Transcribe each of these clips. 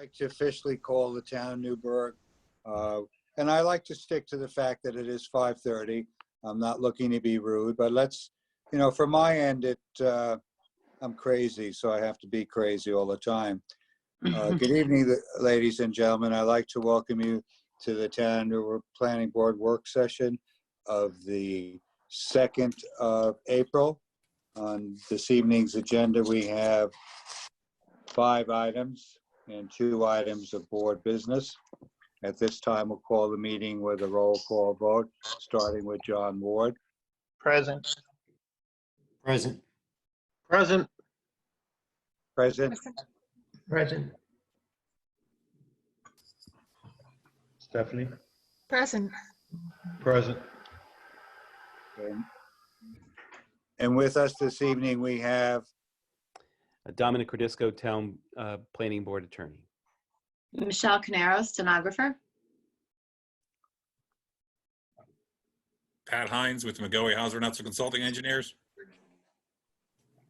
like to officially call the town Newburgh. And I like to stick to the fact that it is 5:30. I'm not looking to be rude, but let's, from my end, I'm crazy, so I have to be crazy all the time. Good evening, ladies and gentlemen. I'd like to welcome you to the Town Newburgh Planning Board work session of the 2nd of April. On this evening's agenda, we have 5 items and 2 items of board business. At this time, we'll call the meeting with a roll call vote, starting with John Ward. Present. Present. Present. Present. Present. Stephanie? Present. Present. And with us this evening, we have Dominic Cordisco, Town Planning Board Attorney. Michelle Canaro, stenographer. Pat Hines with McGoey Hauser Nutzer Consulting Engineers.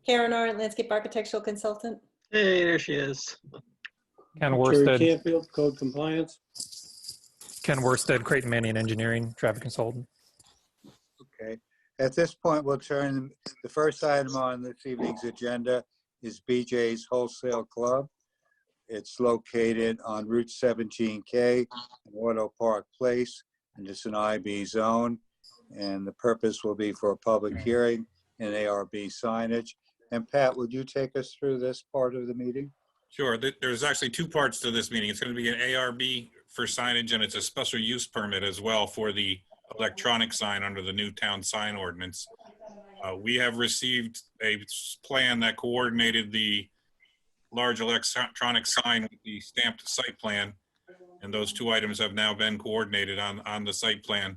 Karen Arendt, landscape architectural consultant. Hey, there she is. Ken Terry Worsted, Canfield, code compliance. Ken Worsted, Creighton Manning Engineering, traffic consultant. Okay. At this point, we'll turn, the first item on this evening's agenda is BJ's Wholesale Club. It's located on Route 17K in Auto Park Place, and it's an IB zone. And the purpose will be for a public hearing and ARB signage. And Pat, would you take us through this part of the meeting? Sure. There's actually 2 parts to this meeting. It's going to be an ARB for signage, and it's a special use permit as well for the electronic sign under the new town sign ordinance. We have received a plan that coordinated the large electronic sign with the stamped site plan, and those 2 items have now been coordinated on the site plan.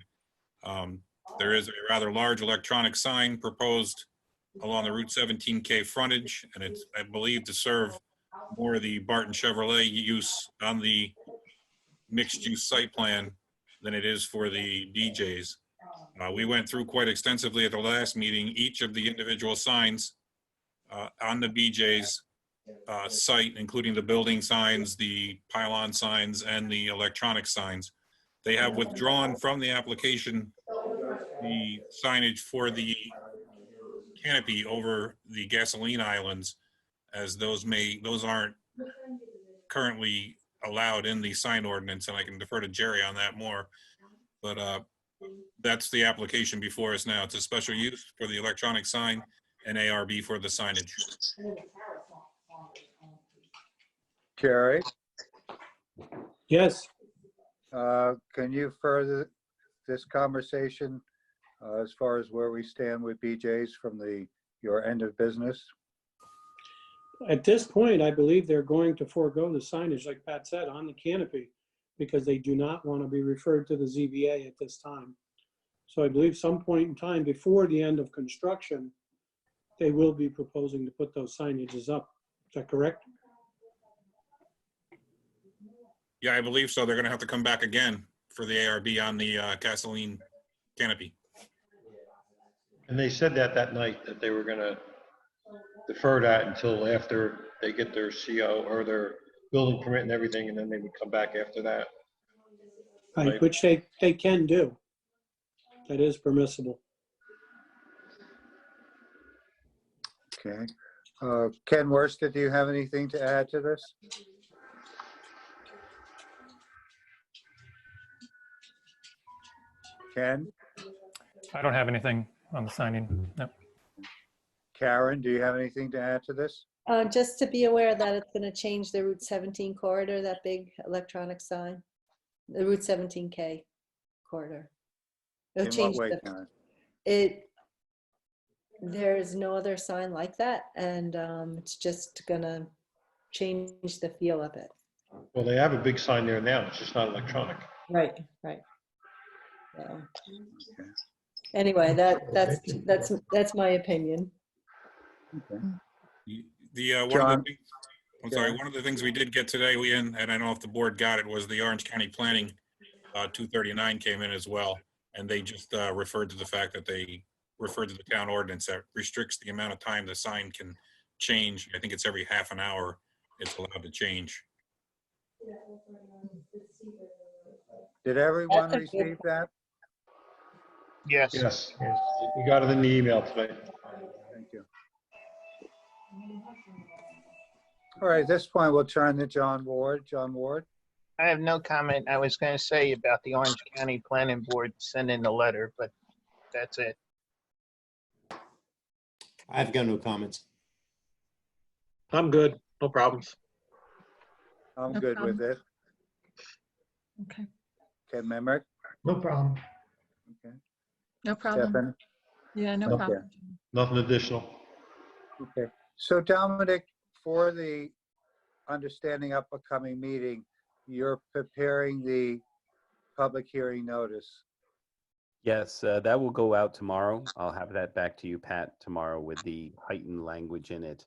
There is a rather large electronic sign proposed along the Route 17K frontage, and it's, I believe, to serve more of the Barton Chevrolet use on the mixed-use site plan than it is for the BJ's. We went through quite extensively at the last meeting each of the individual signs on the BJ's site, including the building signs, the pylon signs, and the electronic signs. They have withdrawn from the application the signage for the canopy over the gasoline islands, as those aren't currently allowed in the sign ordinance, and I can defer to Jerry on that more. But that's the application before us now. It's a special use for the electronic sign and ARB for the signage. Jerry, Yes, can you further this conversation as far as where we stand with BJ's from your end of business? at this point, I believe they're going to forego the signage, like Pat said, on the canopy, because they do not want to be referred to the ZBA at this time. So I believe some point in time before the end of construction, they will be proposing to put those signages up. Is that correct? Yeah, I believe so. They're going to have to come back again for the ARB on the gasoline canopy. And they said that night that they were gonna defer that until after they get their CO or their building permit and everything, and then they would come back after that. Right, which they can do. That is permissible. Okay. Ken Worsted, do you have anything to add to this? Ken? I don't have anything on the signing. No. Karen, do you have anything to add to this? Just to be aware that it's going to change the Route 17 corridor, that big electronic sign, the Route 17K corridor. It'll In change what way, Karen? There's no other sign like that, and it's just gonna change the feel of it. Well, they have a big sign there now. It's just not electronic. Right. So, anyway, that's my opinion. Okay. One of the things we did get today, and I don't know if the board got it, was the Orange County Planning 239 came in as well, and they just referred to the fact that they referred to the town ordinance that restricts the amount of time the sign can change. I think it's every half an hour it's allowed to change. Did everyone receive that? Yes. Yes, we got it in the email today. Thank you. All right, at this point, we'll turn to John Ward. John Ward? I have no comment. I was going to say about the Orange County Planning Board sending the letter, but that's it. I've got no comments. I'm good. No problems. I'm No good with it. Okay, Ken Memrick? No problem. Okay. no problem. Stefan? Yeah, no Okay. problem. Nothing additional. Okay. So Dominic, for the understanding upcoming meeting, you're preparing the public hearing notice. Yes, that will go out tomorrow. I'll have that back to you, Pat, tomorrow with the heightened language in it,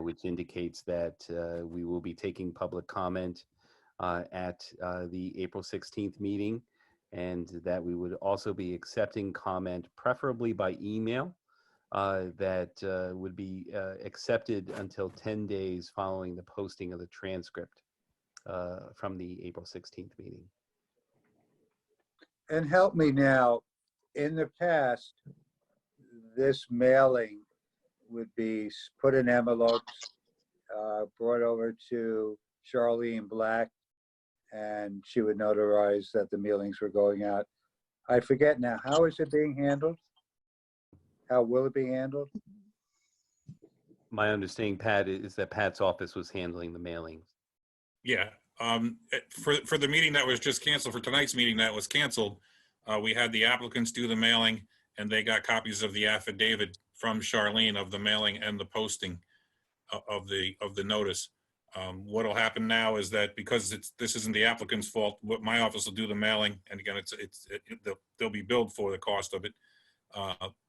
which indicates that we will be taking public comment at the April 16th meeting, and that we would also be accepting comment, preferably by email, that would be accepted until 10 days following the posting of the transcript from the April 16th meeting. And help me now, in the past, this mailing would be put in envelopes, brought over to Charlene Black, and she would notarize that the mailings were going out. I forget now, how is it being handled? How will it be handled? My understanding, Pat, is that Pat's office was handling the mailings. Yeah, for the meeting that was just canceled, for tonight's meeting that was canceled, we had the applicants do the mailing, and they got copies of the affidavit from Charlene of the mailing and the posting of the notice. What'll happen now is that because this isn't the applicant's fault, what my office will do the mailing, and again, they'll be billed for the cost of it.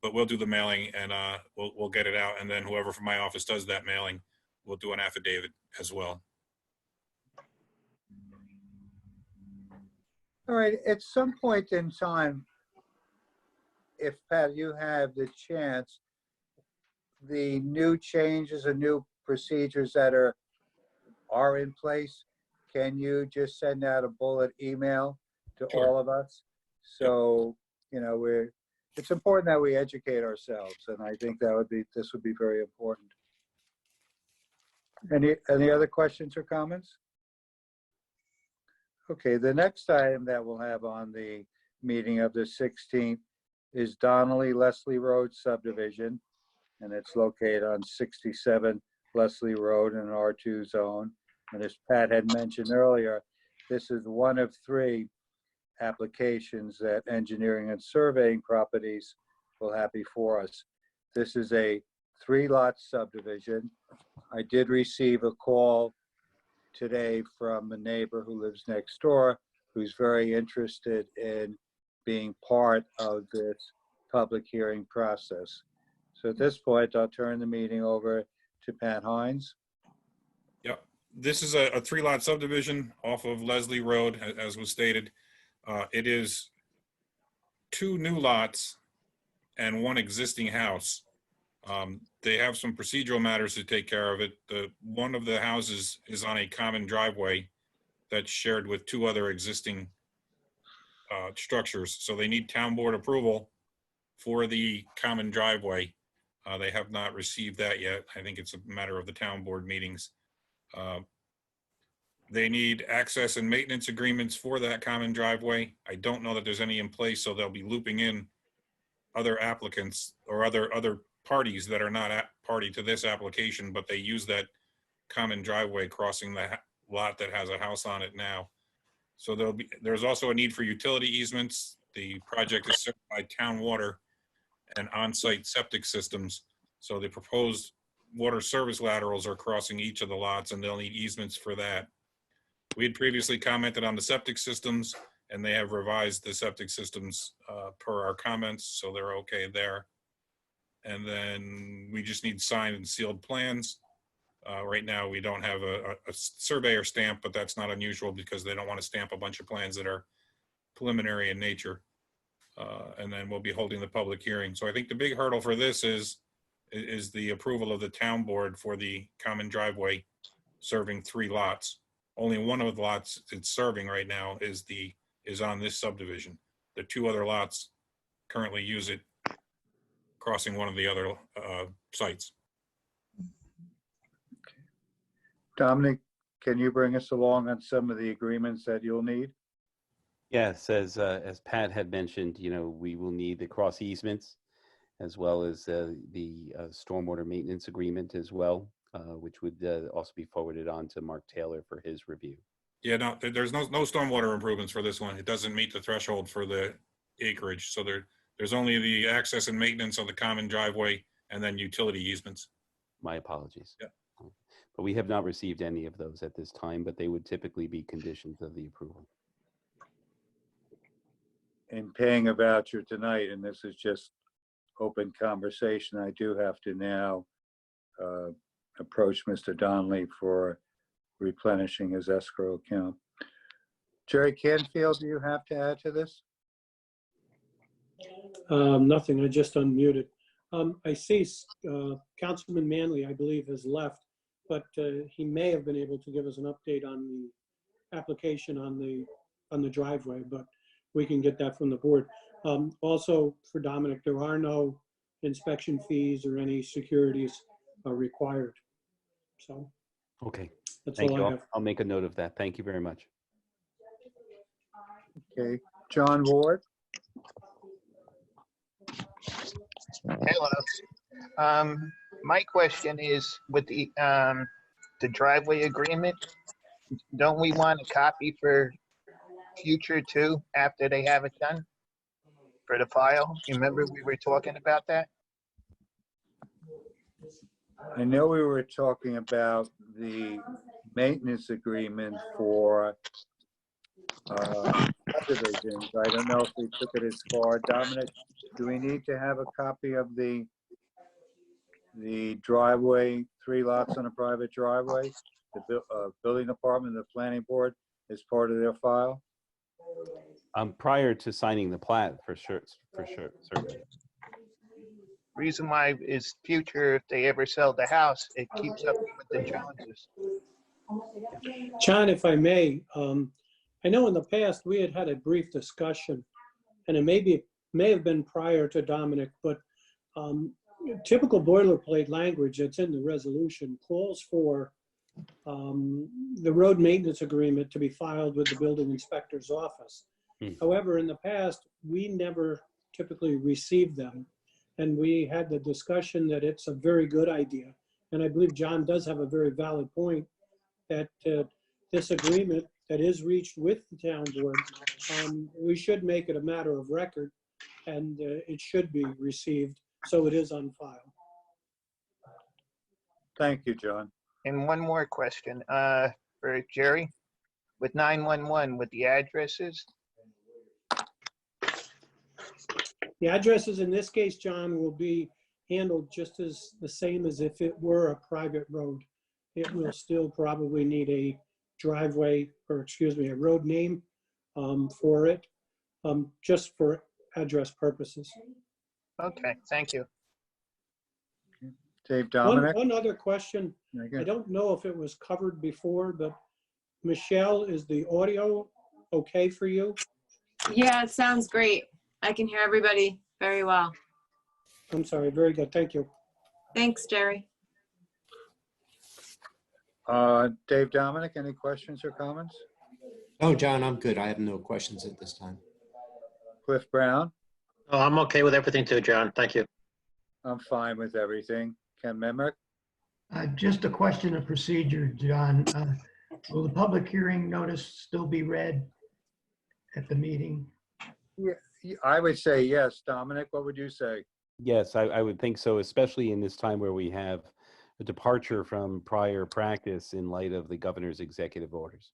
But we'll do the mailing, and we'll get it out, and then whoever from my office does that mailing, we'll do an affidavit as well. All right, at some point in time, if Pat, you have the chance, the new changes and new procedures that are in place, can you just send out a bullet email to Sure. all of us? So, you know, it's important that we educate ourselves, and I think this would be very important. Any other questions or comments? Okay, the next item that we'll have on the meeting of the 16th is Donnelly Leslie Road subdivision, and it's located on 67 Leslie Road in an R2 zone. And as Pat had mentioned earlier, this is one of 3 applications that Engineering and Surveying Properties will have before us. This is a 3-lot subdivision. I did receive a call today from a neighbor who lives next door, who's very interested in being part of this public hearing process. So at this point, I'll turn the meeting over to Pat Hines. Yep. This is a 3-lot subdivision off of Leslie Road, as was stated. It is 2 new lots and 1 existing house. They have some procedural matters to take care of it. One of the houses is on a common driveway that's shared with 2 other existing structures. So they need town board approval for the common driveway. They have not received that yet. I think it's a matter of the town board meetings. They need access and maintenance agreements for that common driveway. I don't know that there's any in place, so they'll be looping in other applicants or other parties that are not party to this application, but they use that common driveway crossing the lot that has a house on it now. So there's also a need for utility easements. The project is served by town water and on-site septic systems. So the proposed water service laterals are crossing each of the lots, and they'll need easements for that. We had previously commented on the septic systems, and they have revised the septic systems per our comments, so they're okay there. And then we just need signed and sealed plans. Right now, we don't have a surveyor stamp, but that's not unusual because they don't want to stamp a bunch of plans that are preliminary in nature. And then we'll be holding the public hearing. So I think the big hurdle for this is the approval of the town board for the common driveway serving 3 lots. only one of the lots it's serving right now is on this subdivision. The two other lots currently use it crossing one of the other sites. Dominic, can you bring us along on some of the agreements that you'll need? Yes, as Pat had mentioned, we will need the cross easements as well as the stormwater maintenance agreement as well, which would also be forwarded on to Mark Taylor for his review. Yeah, no, there's no stormwater improvements for this one. It doesn't meet the threshold for the acreage. So there's only the access and maintenance of the common driveway and then utility easements. My apologies. Yeah. But we have not received any of those at this time, but they would typically be conditions of the approval. In paying a voucher tonight, and this is just open conversation, I do have to now approach Mr. Donnelly for replenishing his escrow account. Jerry Canfield, do you have to add to this? Nothing, I just unmuted. I see Councilman Manley, I believe, has left, but he may have been able to give us an update on the application on the driveway, but we can get that from the board. Also, for Dominic, there are no inspection fees or any securities required. So Okay. that's Thank all you. I have. I'll make a note of that. Thank you very much. Okay, John Ward? Hello. My question is with the driveway agreement, don't we want a copy for future too, after they have it done? For the file? You remember we were talking about that? I know we were talking about the maintenance agreement for subdivisions. I don't know if we took it as far. Dominic, do we need to have a copy of the driveway, 3 lots on a private driveway? The building department, the planning board, as part of their file? Prior to signing the plat, for sure, certainly. Reason why is future, if they ever sell the house, it keeps up with the Joneses. John, if I may, I know in the past we had a brief discussion, and it may have been prior to Dominic, but typical boilerplate language that's in the resolution calls for the road maintenance agreement to be filed with the building inspector's office. However, in the past, we never typically received them. And we had the discussion that it's a very good idea. And I believe John does have a very valid point that this agreement that is reached with the town board, we should make it a matter of record, and it should be received, so it is on file. Thank you, John. And one more question for Jerry. With 911, with the addresses, The addresses in this case, John, will be handled just as the same as if it were a private road. It will still probably need a driveway, or excuse me, a road name for it, just for address purposes. okay, thank you. Dave, Dominic? One other question. Okay. I don't know if it was covered before, but Michelle, is the audio okay for you? Yeah, it sounds great. I can hear everybody very well. I'm sorry, very good, thank you. Thanks, Jerry. Dave, Dominic, any questions or comments? Oh, John, I'm good. I have no questions at this time. Cliff Brown? Oh, I'm okay with everything too, John. Thank you. I'm fine with everything. Ken Memrick? Just a question of procedure, John. Will the public hearing notice still be read at the meeting? Yeah, I would say yes. Dominic, what would you say? Yes, I would think so, especially in this time where we have a departure from prior practice in light of the governor's executive orders.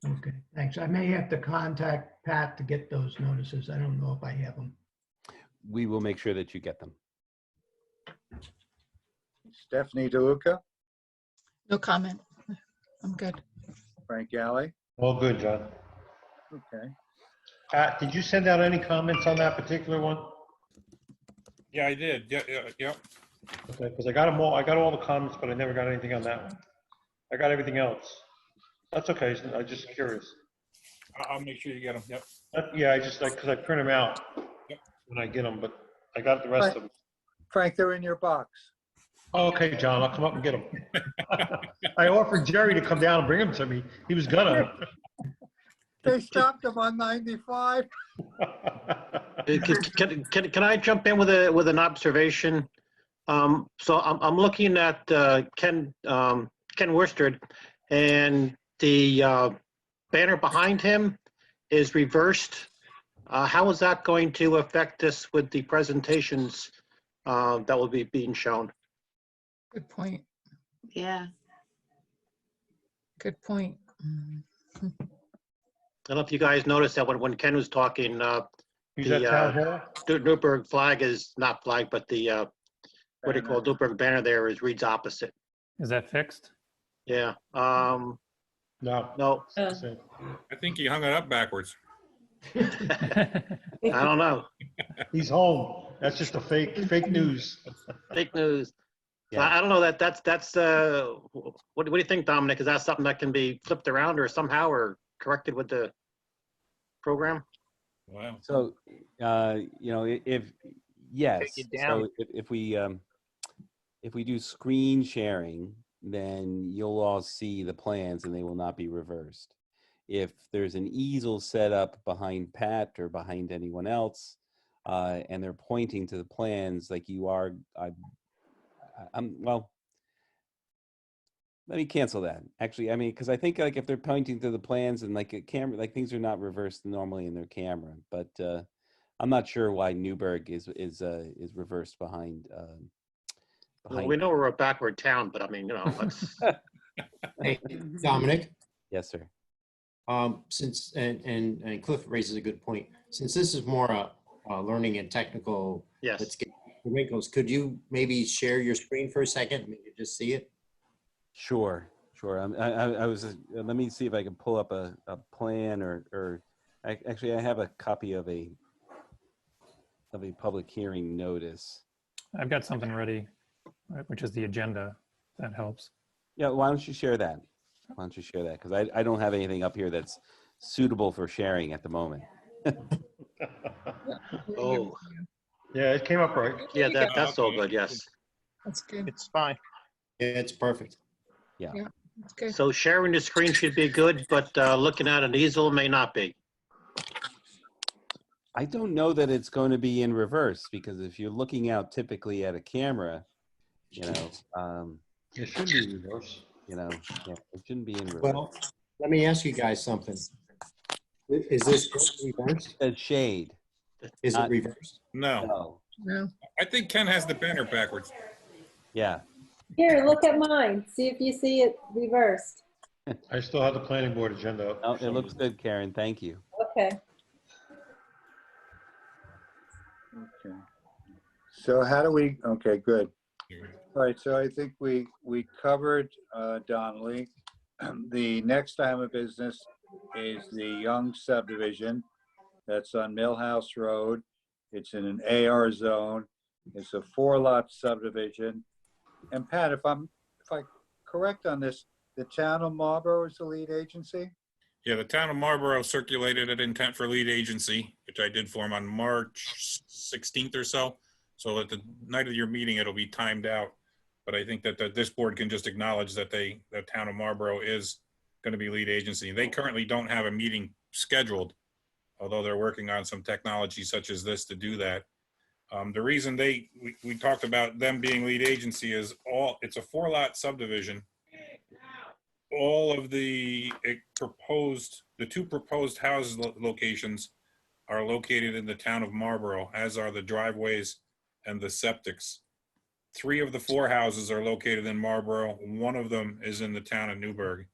Okay, thanks. I may have to contact Pat to get those notices. I don't know if I have them. We will make sure that you get them. Stephanie DeLuca? No comment. I'm good. Frank Galley? All good, John. Okay. Pat, did you send out any comments on that particular one? Yeah, I did. Yeah. Okay, because I got them all. I got all the comments, but I never got anything on that one. I got everything else. That's okay. I'm just curious. I'll make sure you get them. Yep. Yeah, I just like, because I print them out when I get them, but I got the rest of them. Frank, they're in your box. Okay, John, I'll come up and get them. I offered Jerry to come down and bring them to me. He was gonna. They stopped them on 95. Can I jump in with an observation? So I'm looking at Ken Worsted, and the banner behind him is reversed. How is that going to affect us with the presentations that will be being shown? Good point. Yeah. Good point. I don't know if you guys noticed that when Ken was talking, He's at Town Hall? Newburgh flag is not flag, but the what do you call it, Newburgh banner there reads opposite. Is that fixed? Yeah. No. No. I think he hung it up backwards. I don't know. He's home. That's just a fake news. Fake news. So Yeah. I don't know that's what do you think, Dominic? Is that something that can be flipped around or somehow or corrected with the program? Wow. So, yes. Take it down. So if we do screen sharing, then you'll all see the plans and they will not be reversed. If there's an easel set up behind Pat or behind anyone else, and they're pointing to the plans like you are, well, let me cancel that. Actually, I mean, because I think like if they're pointing to the plans and like a camera, like things are not reversed normally in their camera, but I'm not sure why Newburgh is reversed behind. Well, we know we're a backward town, but I mean, let's. Hey, Dominic, Yes, sir. since, and Cliff raises a good point. Since this is more learning and technical, Yes. let's get the wrinkles. Could you maybe share your screen for a second? Maybe just see it? Sure. I was. Let me see if I can pull up a plan or actually I have a copy of a public hearing notice. I've got something ready, which is the agenda. That helps. Yeah. Why don't you share that? Why don't you share that? Because I don't have anything up here that's suitable for sharing at the moment. Oh, Yeah, it came up right. yeah, that's all good. Yes. That's good. It's fine. Yeah, it's perfect. Yeah. That's good. So sharing the screen should be good, but looking at an easel may not be. I don't know that it's going to be in reverse because if you're looking out typically at a camera, It should be reverse. yeah, it shouldn't be in reverse. Well, let me ask you guys something. Is this reversed? It says shade. Is it reversed? No, No. No. I think Ken has the banner backwards. Yeah. Here, look at mine. See if you see it reversed. I still have the planning board agenda up. Oh, for it some looks reason. good, Karen. Thank you. Okay. Okay. So how do we, okay, good. All right, so I think we covered Donnelly. The next item of business is the Young subdivision. That's on Millhouse Road. It's in an AR zone. It's a 4-lot subdivision. And Pat, if I'm correct on this, the town of Marlborough is the lead agency? Yeah, the town of Marlborough circulated an intent for lead agency, which I did for them on March 16th or so. So at the night of your meeting, it'll be timed out. But I think that this board can just acknowledge that the town of Marlborough is going to be lead agency. They currently don't have a meeting scheduled, although they're working on some technology such as this to do that. The reason we talked about them being lead agency is it's a 4-lot subdivision. All of the two proposed house locations are located in the town of Marlborough, as are the driveways and the septics. 3 of the 4 houses are located in Marlborough. 1 of them is in the town of Newburgh.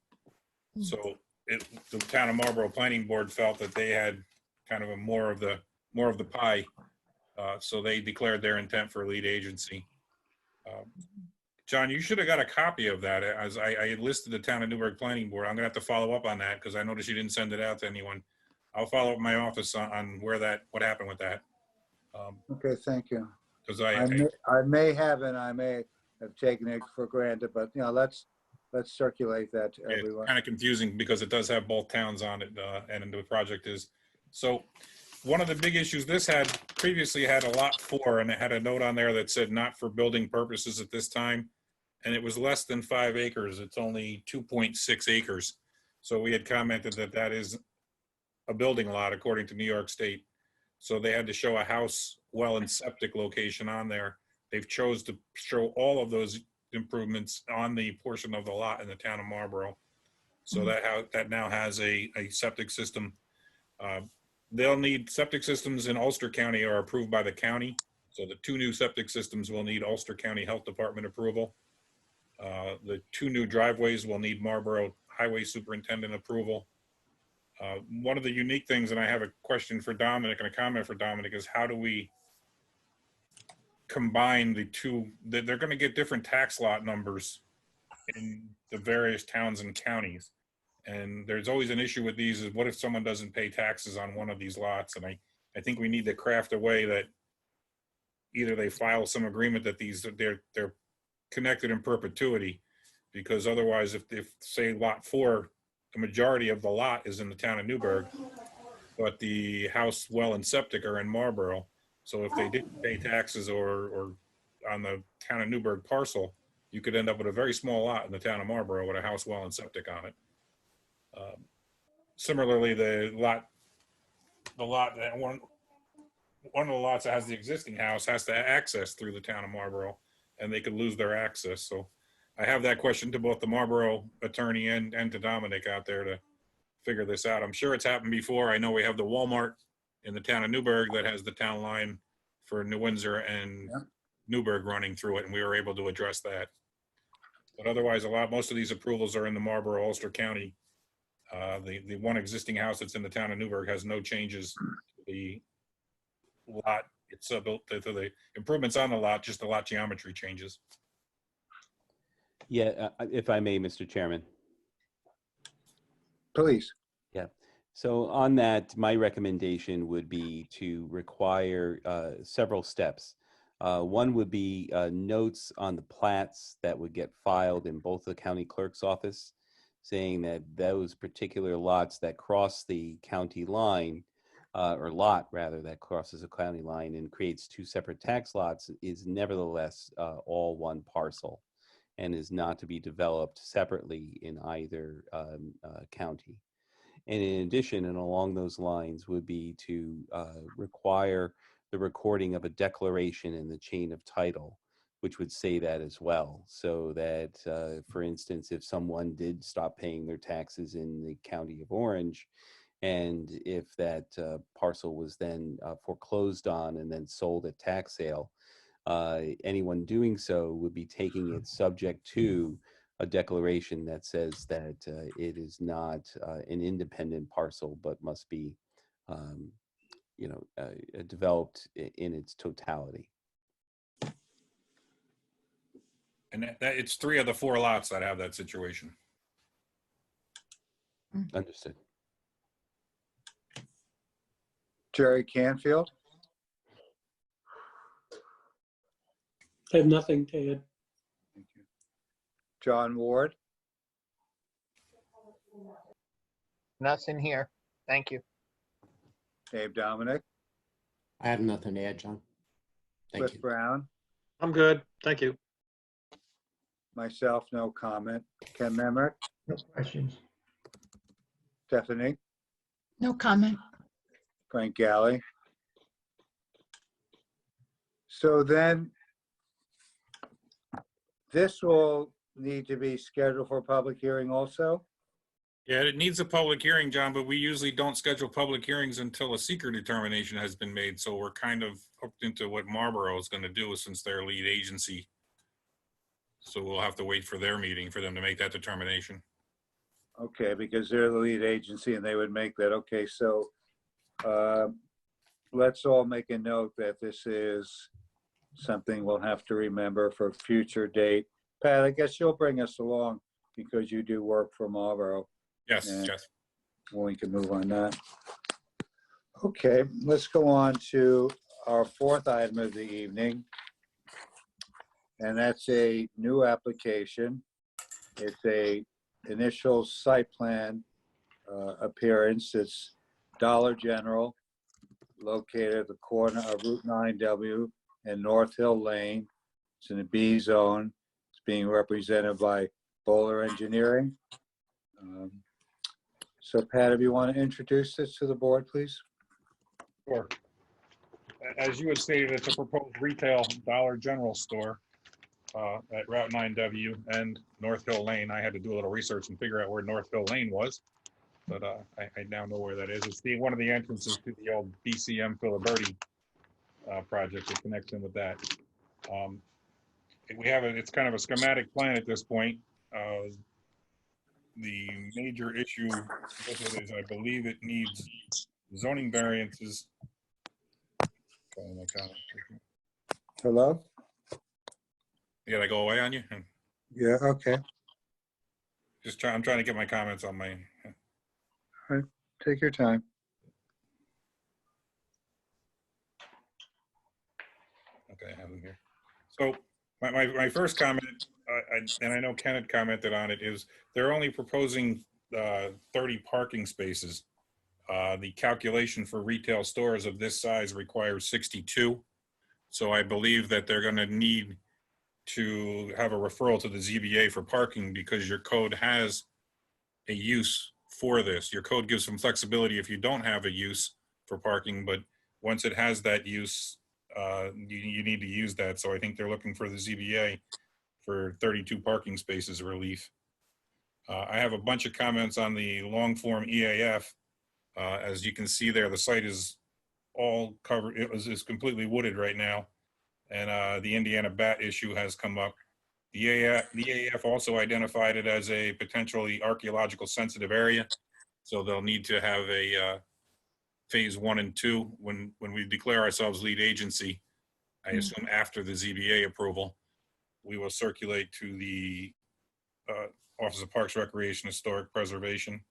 So the town of Marlborough Planning Board felt that they had kind of a more of the pie. So they declared their intent for lead agency. John, you should have got a copy of that, as I had listed the town of Newburgh Planning Board. I'm gonna have to follow up on that because I noticed you didn't send it out to anyone. I'll follow up with my office on what happened with that. Okay, thank you. Because I may have and I may have taken it for granted, but let's let's circulate that to It's everyone. kind of confusing because it does have both towns on it, and the project is. So one of the big issues this had previously had a lot 4, and it had a note on there that said not for building purposes at this time. And it was less than 5 acres. It's only 2.6 acres. So we had commented that that is a building lot according to New York State. So they had to show a house, well, and septic location on there. They've chose to show all of those improvements on the portion of the lot in the town of Marlborough. So that now has a septic system. They'll need septic systems in Ulster County are approved by the county. So the 2 new septic systems will need Ulster County Health Department approval. The 2 new driveways will need Marlborough Highway Superintendent approval. One of the unique things, and I have a question for Dominic and a comment for Dominic, is how do we combine the 2? They're going to get different tax lot numbers in the various towns and counties. And there's always an issue with these is what if someone doesn't pay taxes on one of these lots? And I think we need to craft a way that either they file some agreement that they're connected in perpetuity, because otherwise if say lot 4, the majority of the lot is in the town of Newburgh, but the house, well, and septic are in Marlborough. So if they didn't pay taxes or on the town of Newburgh parcel, you could end up with a very small lot in the town of Marlborough with a house, well, and septic on it. Similarly, the lot that one of the lots that has the existing house has to access through the town of Marlborough, and they could lose their access. So I have that question to both the Marlborough attorney and to Dominic out there to figure this out. I'm sure it's happened before. I know we have the Walmart in the town of Newburgh that has the town line for New Windsor and Newburgh running through it, and we were able to address that. But otherwise, most of these approvals are in the Marlborough, Ulster County. The one existing house that's in the town of Newburgh has no changes to the lot. It's built to the improvements on the lot, just the lot geometry changes. Yeah, if I may, Mr. Chairman. Please. Yeah. So on that, my recommendation would be to require several steps. One would be notes on the plats that would get filed in both the county clerk's office, saying that those particular lots that cross the county line, or lot rather, that crosses a county line and creates 2 separate tax lots is nevertheless all one parcel and is not to be developed separately in either county. And in addition, and along those lines, would be to require the recording of a declaration in the chain of title, which would say that as well. So that, for instance, if someone did stop paying their taxes in the county of Orange, and if that parcel was then foreclosed on and then sold at tax sale, anyone doing so would be taking it subject to a declaration that says that it is not an independent parcel, but must be, developed in its totality. And that it's 3 of the 4 lots that have that situation. Understood. Jerry Canfield. I have nothing to add. Thank you. John Ward. Nothing here. Thank you. Dave Dominic. I have nothing to add, John. Thank Cliff you. Brown. I'm good. Thank you. Myself, no comment. Ken Memrick. No questions. Stephanie. No comment. Frank Galley. So then this will need to be scheduled for a public hearing also? Yeah, it needs a public hearing, John, but we usually don't schedule public hearings until a seeker determination has been made. So we're kind of hooked into what Marlborough is going to do since they're lead agency. So we'll have to wait for their meeting for them to make that determination. Okay, because they're the lead agency and they would make that. Okay, so let's all make a note that this is something we'll have to remember for a future date. Pat, I guess you'll bring us along because you do work for Marlborough. Yes, and yes. we can move on that. Okay, let's go on to our 4th item of the evening. And that's a new application It's a initial site plan appearance. It's Dollar General, located at the corner of Route 9W and North Hill Lane. It's in a B zone. It's being represented by Bowler Engineering. So Pat, if you want to introduce this to the board, please. Sure. As you had stated, it's a proposed retail Dollar General store at Route 9W and North Hill Lane. I had to do a little research and figure out where North Hill Lane was, but I now know where that is. It's one of the entrances to the old BCM Filiberti project that connects in with that. It's kind of a schematic plan at this point. The major issue with it is I believe it needs zoning variances. Oh my God. Hello? Yeah, they go away on you? Yeah, okay. I'm trying to get my comments on my. All right, take your time. Okay, I have them here. So my first comment, and I know Ken had commented on it, is they're only proposing 30 parking spaces. The calculation for retail stores of this size requires 62. So I believe that they're going to need to have a referral to the ZBA for parking because your code has a use for this. Your code gives some flexibility if you don't have a use for parking, but once it has that use, you need to use that. So I think they're looking for the ZBA for 32 parking spaces relief. I have a bunch of comments on the long form EAF. As you can see there, the site is all covered. It is completely wooded right now. And the Indiana bat issue has come up. The EAF also identified it as a potentially archaeological sensitive area. So they'll need to have a phase 1 and 2 when we declare ourselves lead agency. I assume after the ZBA approval, we will circulate to the Office of Parks, Recreation, Historic Preservation.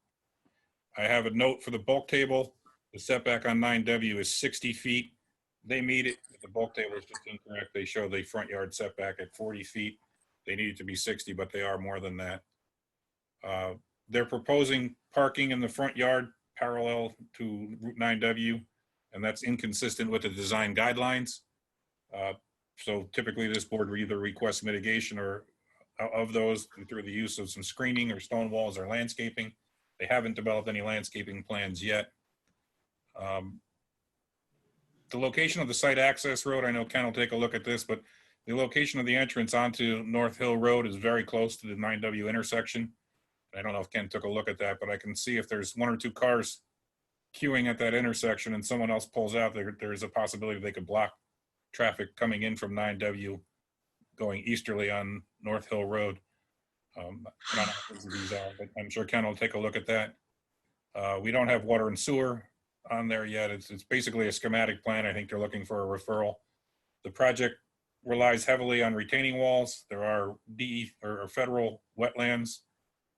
I have a note for the bulk table. The setback on 9W is 60 feet. They meet it. The bulk table is just incorrect. They show the front yard setback at 40 feet. They need it to be 60, but they are more than that. They're proposing parking in the front yard parallel to Route 9W, and that's inconsistent with the design guidelines. So typically this board will either request mitigation or of those through the use of some screening or stone walls or landscaping. They haven't developed any landscaping plans yet. The location of the site access road, I know Ken will take a look at this, but the location of the entrance onto North Hill Road is very close to the 9W intersection. I don't know if Ken took a look at that, but I can see if there's 1 or 2 cars queuing at that intersection and someone else pulls out, there's a possibility they could block traffic coming in from 9W going easterly on North Hill Road. I don't know how busy these are, but I'm sure Ken will take a look at that. We don't have water and sewer on there yet. It's basically a schematic plan. I think they're looking for a referral. The project relies heavily on retaining walls. There are federal wetlands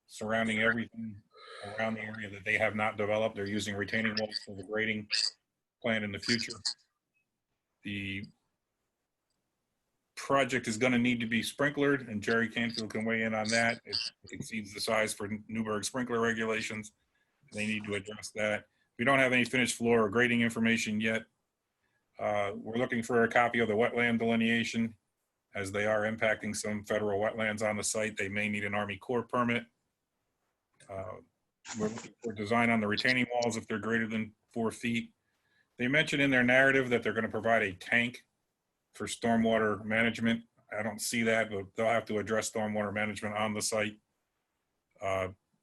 surrounding everything around the area that they have not developed. They're using retaining walls for the grading plan in the future. The project is going to need to be sprinklered, and Jerry Canfield can weigh in on that. It exceeds the size for Newburgh sprinkler regulations. They need to address that. We don't have any finished floor or grading information yet. We're looking for a copy of the wetland delineation, as they are impacting some federal wetlands on the site. They may need an Army Corps permit. We're looking for design on the retaining walls if they're greater than 4 feet. They mentioned in their narrative that they're going to provide a tank for stormwater management. I don't see that, but they'll have to address stormwater management on the site.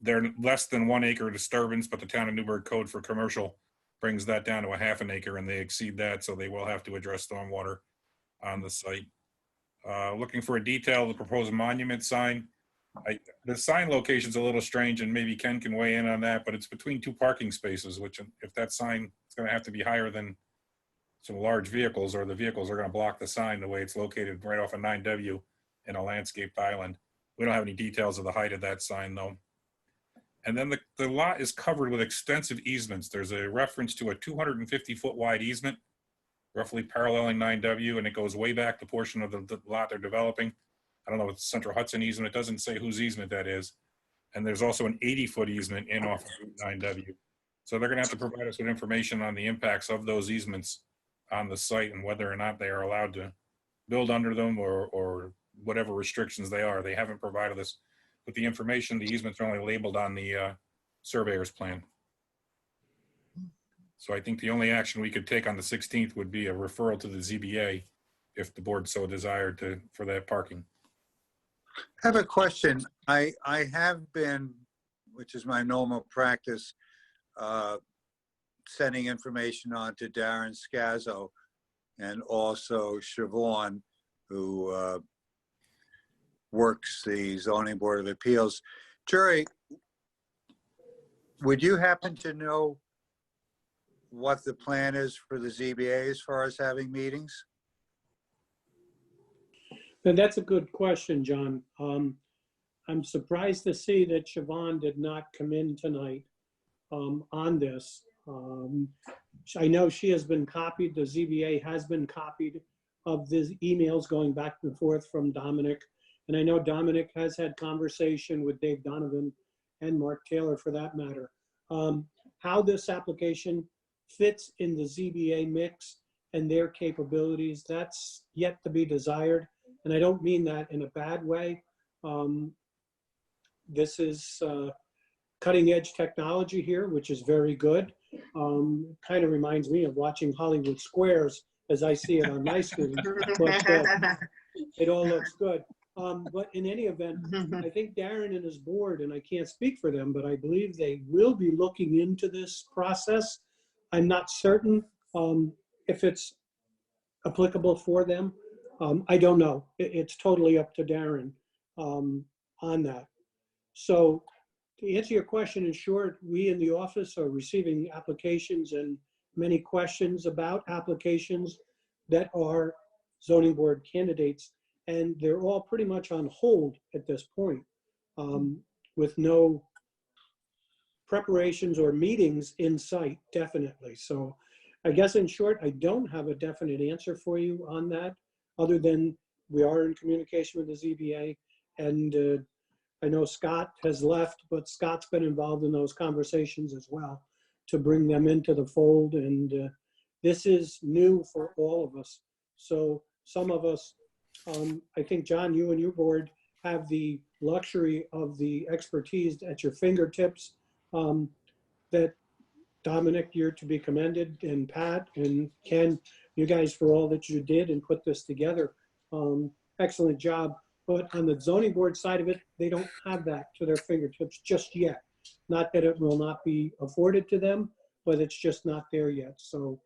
They're less than 1 acre disturbance, but the town of Newburgh code for commercial brings that down to a ½ an acre, and they exceed that, so they will have to address stormwater on the site. Looking for a detail of the proposed monument sign. The sign location's a little strange, and maybe Ken can weigh in on that, but it's between 2 parking spaces, which if that sign is going to have to be higher than some large vehicles, or the vehicles are going to block the sign the way it's located right off of 9W in a landscaped island. We don't have any details of the height of that sign, though. And then the lot is covered with extensive easements. There's a reference to a 250-foot wide easement, roughly paralleling 9W, and it goes way back the portion of the lot they're developing. I don't know, it's Central Hudson easement. It doesn't say whose easement that is. And there's also an 80-foot easement in off of Route 9W. So they're gonna have to provide us with information on the impacts of those easements on the site and whether or not they are allowed to build under them or whatever restrictions they are. They haven't provided us with the information. The easements are only labeled on the surveyor's plan. So I think the only action we could take on the 16th would be a referral to the ZBA if the board so desired for that parking. I have a question. I have been, which is my normal practice, sending information on to Darren Scazzo and also Siobhan, who works the Zoning Board of Appeals. Jerry, would you happen to know what the plan is for the ZBA as far as having meetings? And that's a good question, John. I'm surprised to see that Siobhan did not come in tonight on this. I know she has been copied, the ZBA has been copied of the emails going back and forth from Dominic. And I know Dominic has had conversation with Dave Donovan and Mark Taylor for that matter. How this application fits in the ZBA mix and their capabilities, that's yet to be desired. And I don't mean that in a bad way. This is cutting edge technology here, which is very good. Kind of reminds me of watching Hollywood Squares as I see it on my screen. But it all looks good. But in any event, I think Darren and his board, and I can't speak for them, but I believe they will be looking into this process. I'm not certain if it's applicable for them. I don't know. It's totally up to Darren on that. So to answer your question in short, we in the office are receiving applications and many questions about applications that are zoning board candidates, and they're all pretty much on hold at this point with no preparations or meetings in sight, definitely. So I guess in short, I don't have a definite answer for you on that, other than we are in communication with the ZBA. And I know Scott has left, but Scott's been involved in those conversations as well to bring them into the fold. And this is new for all of us. So some of us, I think, John, you and your board have the luxury of the expertise at your fingertips that Dominic, you're to be commended, and Pat and Ken, you guys for all that you did and put this together. Excellent job. But on the zoning board side of it, they don't have that to their fingertips just yet. Not that it will not be afforded to them, but it's just not there yet. So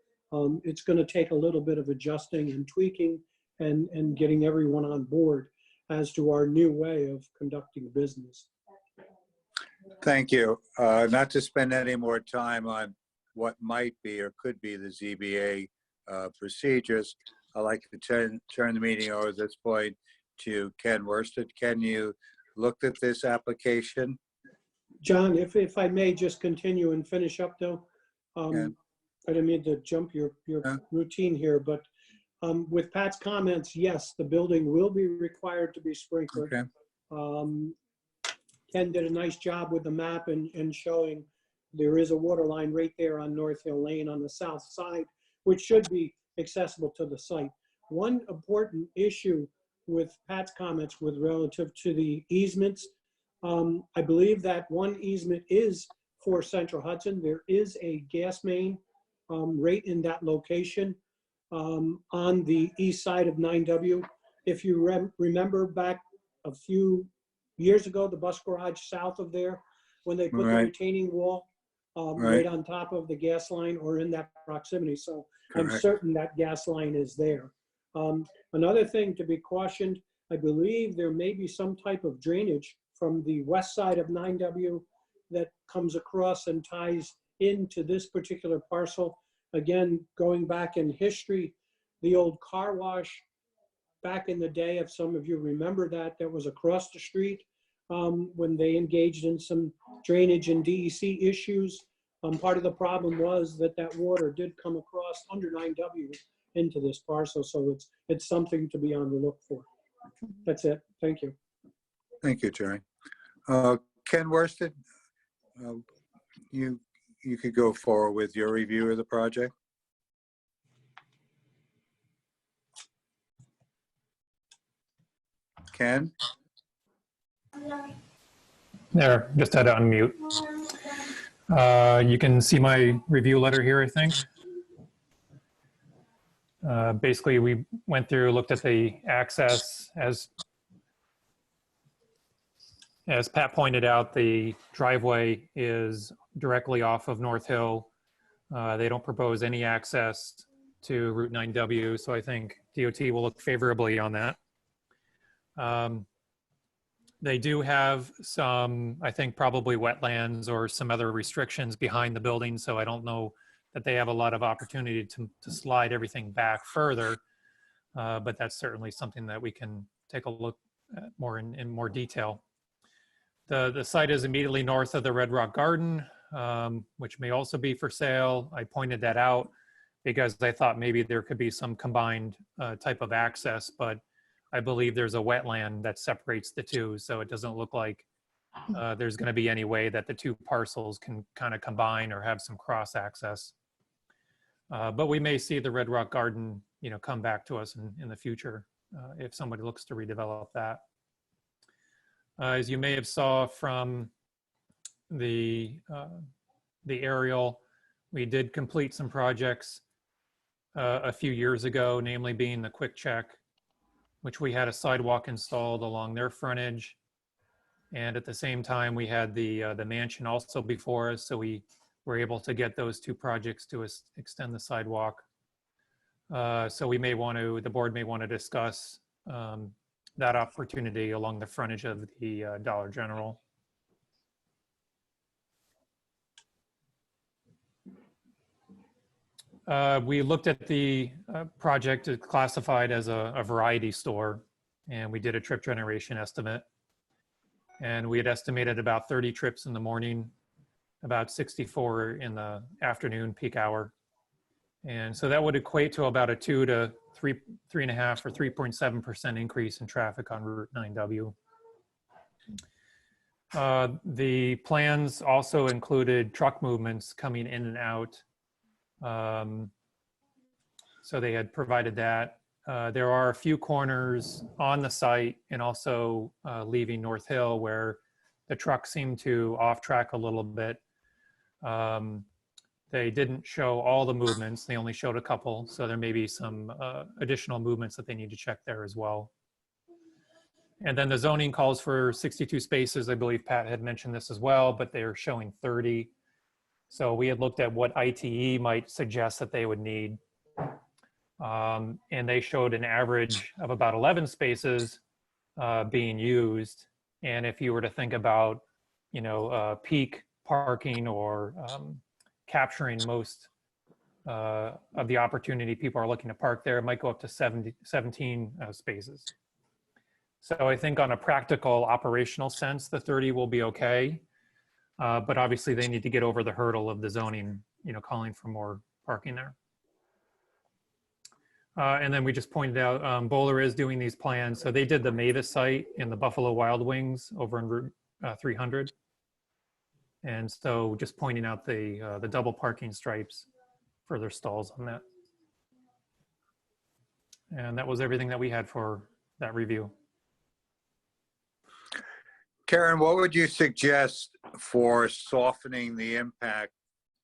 it's going to take a little bit of adjusting and tweaking and getting everyone on board as to our new way of conducting business. Thank you. Not to spend any more time on what might be or could be the ZBA procedures, I'd like to turn the meeting over at this point to Ken Worsted. Ken, you looked at this application? John, if I may just continue and finish up though. Yeah. I didn't mean to jump your routine here, but with Pat's comments, yes, the building will be required to be sprinkled. Okay. Ken did a nice job with the map and showing there is a water line right there on North Hill Lane on the south side, which should be accessible to the site. One important issue with Pat's comments with relative to the easements, I believe that one easement is for Central Hudson. There is a gas main right in that location on the east side of 9W. If you remember back a few years ago, the bus garage south of there, when they put the retaining wall right on top of the gas line or in that proximity. So I'm certain that gas line is there. Another thing to be cautioned, I believe there may be some type of drainage from the west side of 9W that comes across and ties into this particular parcel. Again, going back in history, the old car wash back in the day, if some of you remember that, that was across the street when they engaged in some drainage and DEC issues. Part of the problem was that that water did come across under 9W into this parcel, so it's something to be on the look for. That's it. Thank you. Thank you, Jerry. Ken Worsted, you could go forward with your review of the project. Ken? There, just had to unmute. You can see my review letter here, I think. Basically, we went through, looked at the access. As Pat pointed out, the driveway is directly off of North Hill. They don't propose any access to Route 9W, so I think DOT will look favorably on that. They do have some, I think, probably wetlands or some other restrictions behind the building, so I don't know that they have a lot of opportunity to slide everything back further, but that's certainly something that we can take a look at more in more detail. The site is immediately north of the Red Rock Garden, which may also be for sale. I pointed that out because I thought maybe there could be some combined type of access, but I believe there's a wetland that separates the two, so it doesn't look like there's going to be any way that the two parcels can kind of combine or have some cross access. But we may see the Red Rock Garden, come back to us in the future if somebody looks to redevelop that. As you may have saw from the aerial, we did complete some projects a few years ago, namely being the Quick Check, which we had a sidewalk installed along their frontage. And at the same time, we had the mansion also before us, so we were able to get those two projects to extend the sidewalk. So the board may want to discuss that opportunity along the frontage of the Dollar General. We looked at the project classified as a variety store, and we did a trip generation estimate. And we had estimated about 30 trips in the morning, about 64 in the afternoon peak hour. And so that would equate to about a 2 to 3.5 or 3.7% increase in traffic on Route 9W. The plans also included truck movements coming in and out. So they had provided that. There are a few corners on the site and also leaving North Hill where the trucks seem to off track a little bit. They didn't show all the movements. They only showed a couple. So there may be some additional movements that they need to check there as well. And then the zoning calls for 62 spaces. I believe Pat had mentioned this as well, but they're showing 30. So we had looked at what ITE might suggest that they would need. And they showed an average of about 11 spaces being used. And if you were to think about, peak parking or capturing most of the opportunity people are looking to park there, it might go up to 17 spaces. So I think on a practical operational sense, the 30 will be okay. But obviously they need to get over the hurdle of the zoning, calling for more parking there. And then we just pointed out Bowler is doing these plans. So they did the Mavis site in the Buffalo Wild Wings over in Route 300. And so just pointing out the double parking stripes for their stalls on that. And that was everything that we had for that review. Karen, what would you suggest for softening the impact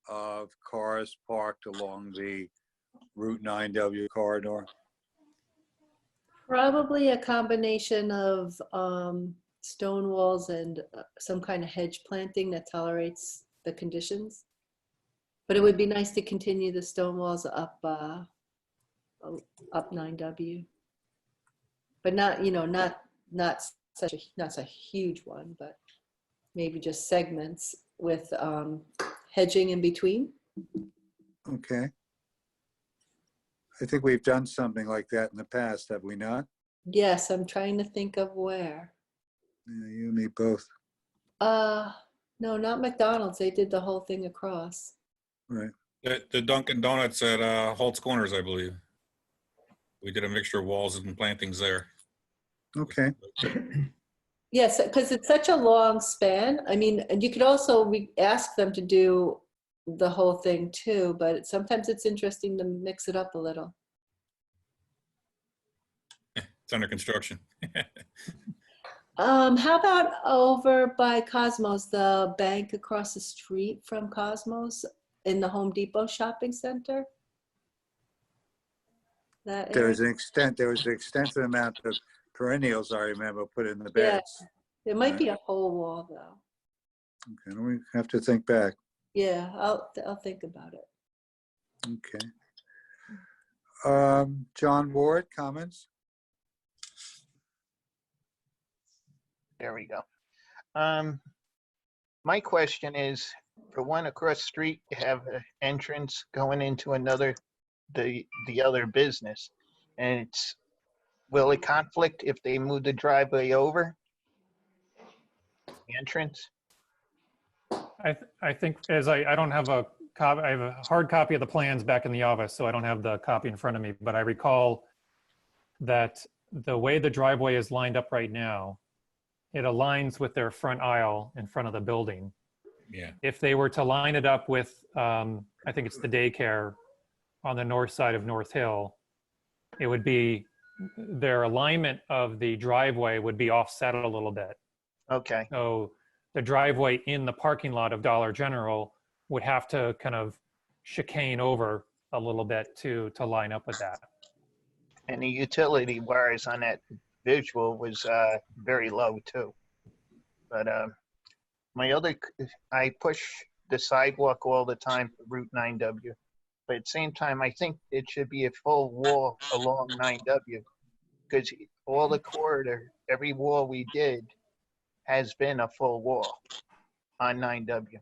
of cars parked along the Route 9W corridor? Probably a combination of stone walls and some kind of hedge planting that tolerates the conditions. But it would be nice to continue the stone walls up 9W. But not, not such a huge one, but maybe just segments with hedging in between. Okay. I think we've done something like that in the past, have we not? Yes, I'm trying to think of where. Yeah, you and me both. No, not McDonald's. They did the whole thing across. Right. The Dunkin' Donuts at Holt's Corners, I believe. We did a mixture of walls and plantings there. Okay. Yes, because it's such a long span. I mean, and you could also ask them to do the whole thing too, but sometimes it's interesting to mix it up a little. It's under construction. How about over by Cosmos, the bank across the street from Cosmos in the Home Depot shopping center? That There area? was an extensive amount of perennials, I remember, put in the Yeah. beds. There might be a whole wall though. Okay, we have to think back. Yeah, I'll think about it. Okay. John Ward, comments? There we go. My question is, for one across the street, you have an entrance going into another, the other business. And will it conflict if they move the driveway over? The entrance? I think as I don't have a copy, I have a hard copy of the plans back in the office, so I don't have the copy in front of me, but I recall that the way the driveway is lined up right now, it aligns with their front aisle in front of the building. Yeah. If they were to line it up with, I think it's the daycare on the north side of North Hill, it would be, their alignment of the driveway would be offset a little bit. Okay. So the driveway in the parking lot of Dollar General would have to kind of chicane over a little bit to line up with that. And the utility wires on that visual was very low too. But I push the sidewalk all the time for Route 9W. But at the same time, I think it should be a full wall along 9W, because all the corridor, every wall we did has been a full wall on 9W.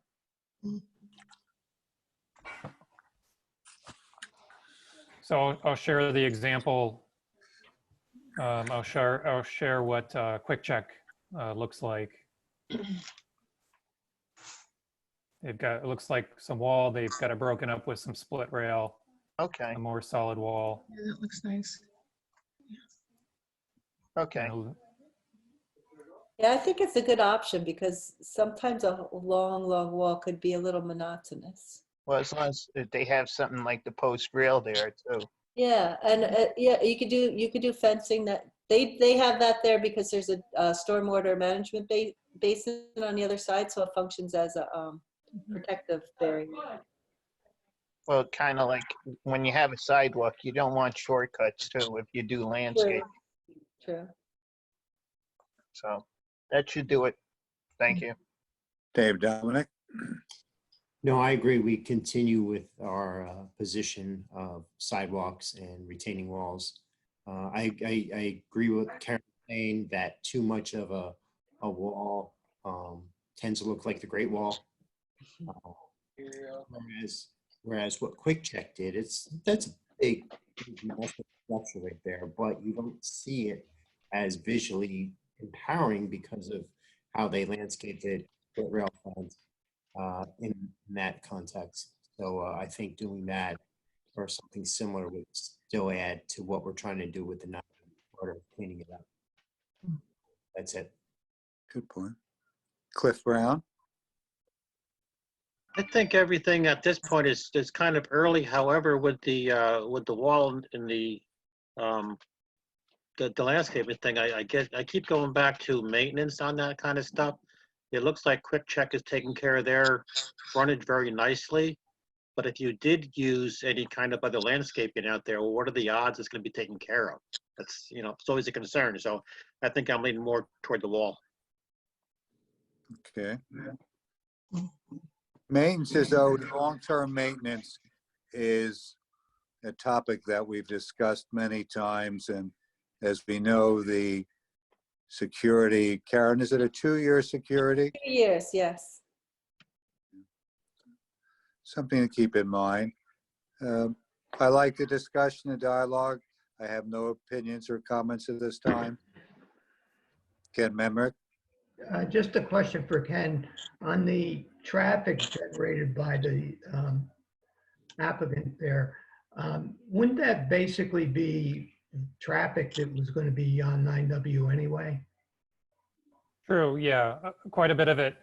So I'll share the example. I'll share what Quick Check looks like. They've got, it looks like some wall. They've got it broken up with some split rail, Okay. a more solid wall. Yeah, that looks nice. Okay. And Yeah, I think it's a good option because sometimes a long wall could be a little monotonous. Well, as long as they have something like the post rail there too. Yeah, and yeah, you could do fencing that they have that there because there's a stormwater management basin on the other side, so it functions as a protective barrier. Well, kind of like when you have a sidewalk, you don't want shortcuts too if you do landscape. True. So that should do it. Thank you. Dave, Dominic? No, I agree. We continue with our position of sidewalks and retaining walls. I agree with Karen saying that too much of a wall tends to look like the Great Wall. Whereas what Quick Check did, that's a big massive structure right there, but you don't see it as visually empowering because of how they landscaped it, put rail fence in that context. So I think doing that or something similar would still add to what we're trying to do with the part of cleaning it up. That's it. Good point. Cliff Brown? I think everything at this point is kind of early. However, with the wall and the landscaping thing, I keep going back to maintenance on that kind of stuff. It looks like Quick Check is taking care of their frontage very nicely. But if you did use any kind of other landscaping out there, well, what are the odds it's going to be taken care of? That's, it's always a concern. So I think I'm leaning more toward the wall. Okay. Maintenance is, long-term maintenance is a topic that we've discussed many times. And as we know, the security, Karen, is it a 2-year security? 2 years, yes. Something to keep in mind. I like the discussion and dialogue. I have no opinions or comments at this time. Ken Memrick? Just a question for Ken. On the traffic generated by the applicant there, wouldn't that basically be traffic that was going to be on 9W anyway. True, yeah, quite a bit of it.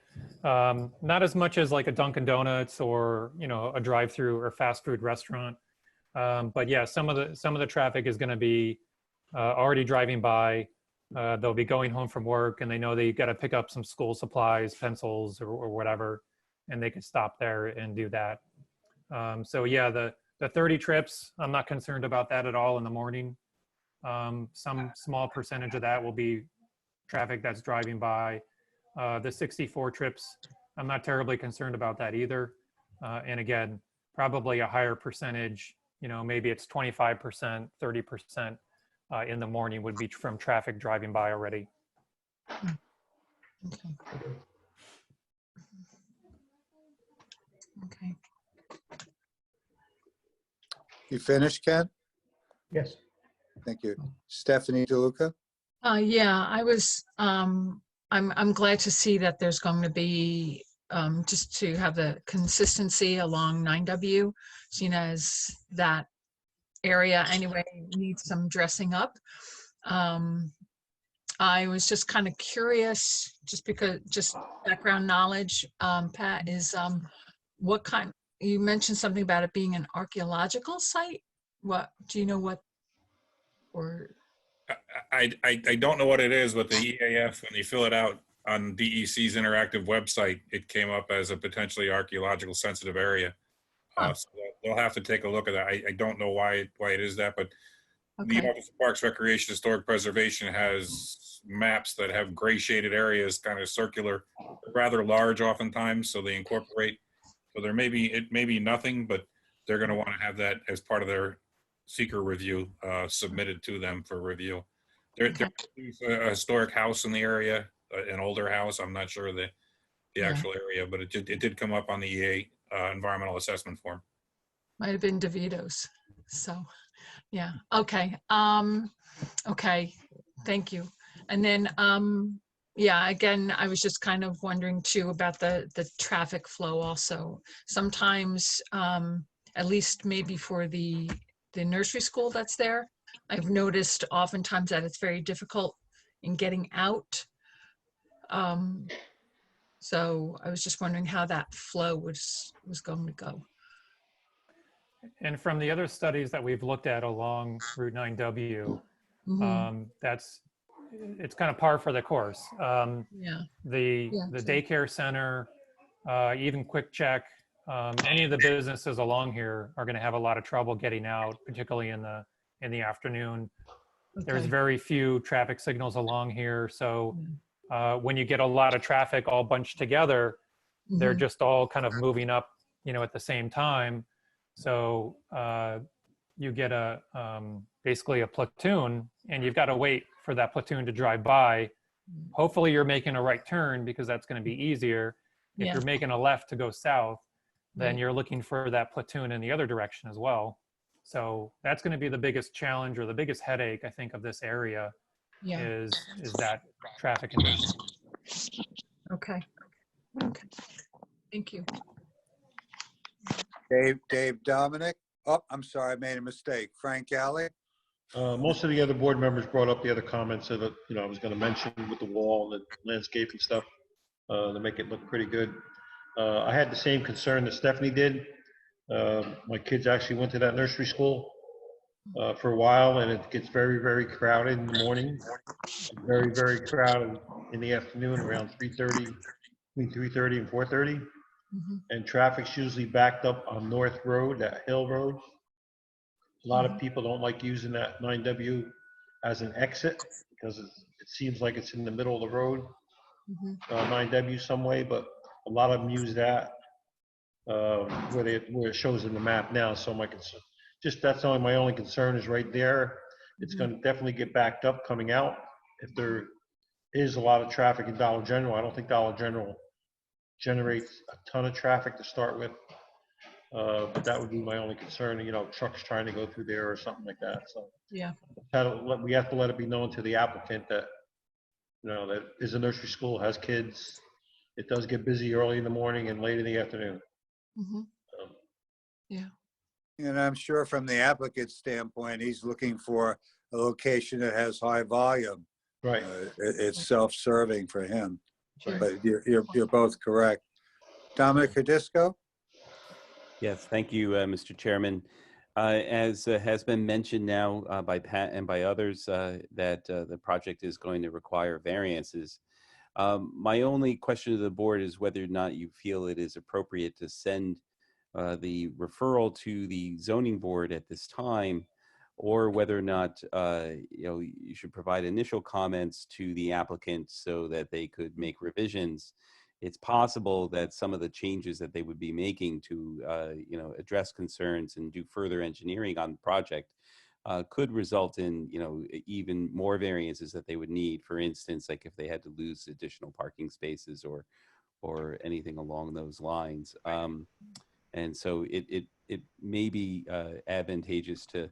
Not as much as like a Dunkin' Donuts or, you know, a drive-through or fast food restaurant. But yeah, some of the traffic is going to be already driving by. They'll be going home from work and they know they got to pick up some school supplies, pencils or whatever, and they can stop there and do that. So yeah, the 30 trips, I'm not concerned about that at all in the morning. Some small percentage of that will be traffic that's driving by. The 64 trips, I'm not terribly concerned about that either. And again, probably a higher percentage, you know, maybe it's 25%, 30% in the morning would be from traffic driving by already. Okay. You finished, Ken? Yes. Thank you. Stephanie DeLuca? Yeah, I'm glad to see that there's going to be, just to have the consistency along 9W, seen as that area anyway needs some dressing up. I was just kind of curious, just background knowledge, Pat, is what kind, you mentioned something about it being an archaeological site. What, do you know what, or? I don't know what it is, but the EAF, when you fill it out on DEC's interactive website, it came up as a potentially archaeological sensitive area. So they'll have to take a look at that. I don't know why it is that, but the Okay. Office of Parks, Recreation, Historic Preservation has maps that have gray shaded areas, kind of circular, rather large oftentimes, so they incorporate. So it may be nothing, but they're going to want to have that as part of their seeker review submitted to them for review. There's a historic house in the area, an older house. I'm not sure the actual area, but it did come up on the EA environmental assessment form. Might have been DeVito's. So, yeah. Okay. Okay. Thank you. And then, yeah, again, I was just kind of wondering too about the traffic flow also. Sometimes, at least maybe for the nursery school that's there, I've noticed oftentimes that it's very difficult in getting out. So I was just wondering how that flow was going to go. And from the other studies that we've looked at along Route 9W, it's kind of par for the course. Yeah. The daycare center, even Quick Check, any of the businesses along here are going to have a lot of trouble getting out, particularly in the afternoon. There's very few traffic signals along here, so when you get a lot of traffic all bunched together, they're just all kind of moving up, you know, at the same time. So you get basically a platoon, and you've got to wait for that platoon to drive by. Hopefully you're making a right turn because that's going to be easier. If you're making a left to go south, then you're looking for that platoon in the other direction as well. So that's going to be the biggest challenge or the biggest headache, I think, of this area is that traffic condition. Okay. Okay. Thank you. Dave Dominic. Oh, I'm sorry, I made a mistake. Frank Alley. Most of the other board members brought up the other comments that, you know, I was going to mention with the wall and the landscape and stuff to make it look pretty good. I had the same concern that Stephanie did. My kids actually went to that nursery school for a while, and it gets very, very crowded in the morning, very, very crowded in the afternoon around 3:30, between 3:30 and 4:30. And traffic's usually backed up on North Road, that hill road. A lot of people don't like using that 9W as an exit because it seems like it's in the middle of the road, 9W some way, but a lot of them use that where it shows in the map now. So my concern, that's my only concern is right there. It's going to definitely get backed up coming out. If there is a lot of traffic in Dollar General, I don't think Dollar General generates a ton of traffic to start with. But that would be my only concern, you know, trucks trying to go through there or something like that. So we have to let it be known to the applicant that, you know, that is a nursery school, has kids. It does get busy early in the morning and late in the afternoon. Yeah. And I'm sure from the applicant's standpoint, he's looking for a location that has high volume. Right. It's self-serving for him. Sure. But you're both correct. Dominic Cadisco? Yes, thank you, Mr. Chairman. As has been mentioned now by Pat and by others, that the project is going to require variances. My only question to the board is whether or not you feel it is appropriate to send the referral to the zoning board at this time, or whether or not you should provide initial comments to the applicant so that they could make revisions. It's possible that some of the changes that they would be making to address concerns and do further engineering on the project could result in even more variances that they would need. For instance, like if they had to lose additional parking spaces or anything along those lines. And so it may be advantageous to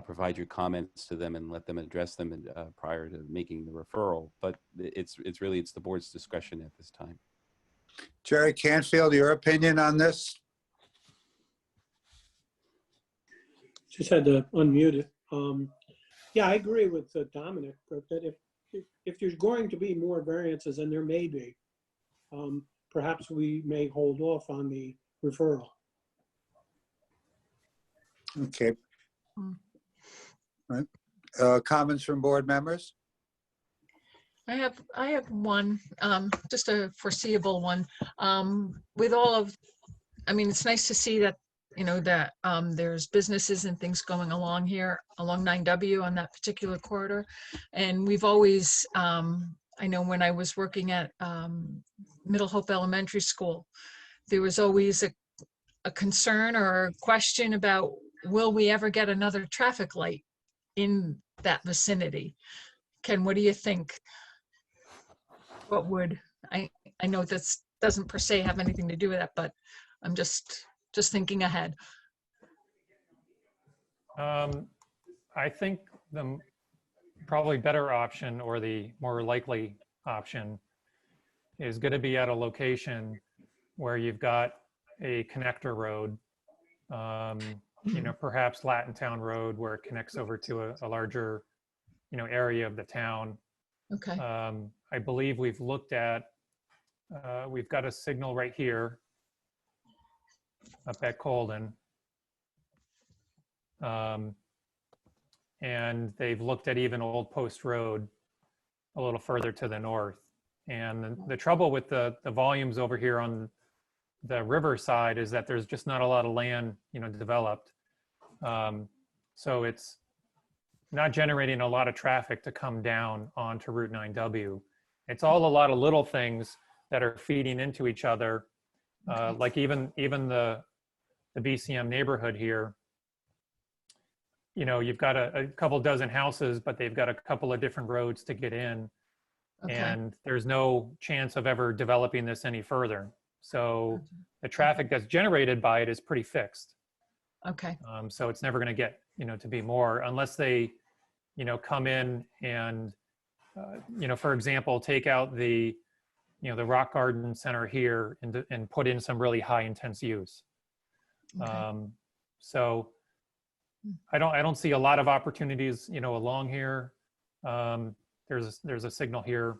provide your comments to them and let them address them prior to making the referral. But it's the board's discretion at this time. Jerry Canfield, your opinion on this? Just had to unmute it. Yeah, I agree with Dominic that if there's going to be more variances, and there may be, perhaps we may hold off on the referral. Okay. All right. Comments from board members? I have one, just a foreseeable one. With all of, I mean, it's nice to see that, that there's businesses and things going along here, along 9W on that particular corridor. And we've always, I know when I was working at Middle Hope Elementary School, there was always a concern or a question about, will we ever get another traffic light in that vicinity? Ken, what do you think? What would, I know this doesn't per se have anything to do with that, but I'm just thinking ahead. I think the probably better option, or the more likely option, is going to be at a location where you've got a connector road, perhaps Latin Town Road, where it connects over to a larger, area of the town. Okay. I believe we've looked at, we've got a signal right here up at Colden. And they've looked at even Old Post Road a little further to the north. And the trouble with the volumes over here on the river side is that there's just not a lot of land, developed. So it's not generating a lot of traffic to come down onto Route 9W. It's all a lot of little things that are feeding into each other. Like even the BCM neighborhood here, you've got a couple dozen houses, but they've got a couple of different roads to get in. Okay. And there's no chance of ever developing this any further. So the traffic that's generated by it is pretty fixed. Okay. So it's never going to get, to be more unless they, come in and, for example, take out the Rock Garden Center here and put in some really high intense use. Okay. So I don't see a lot of opportunities, along here. There's a signal here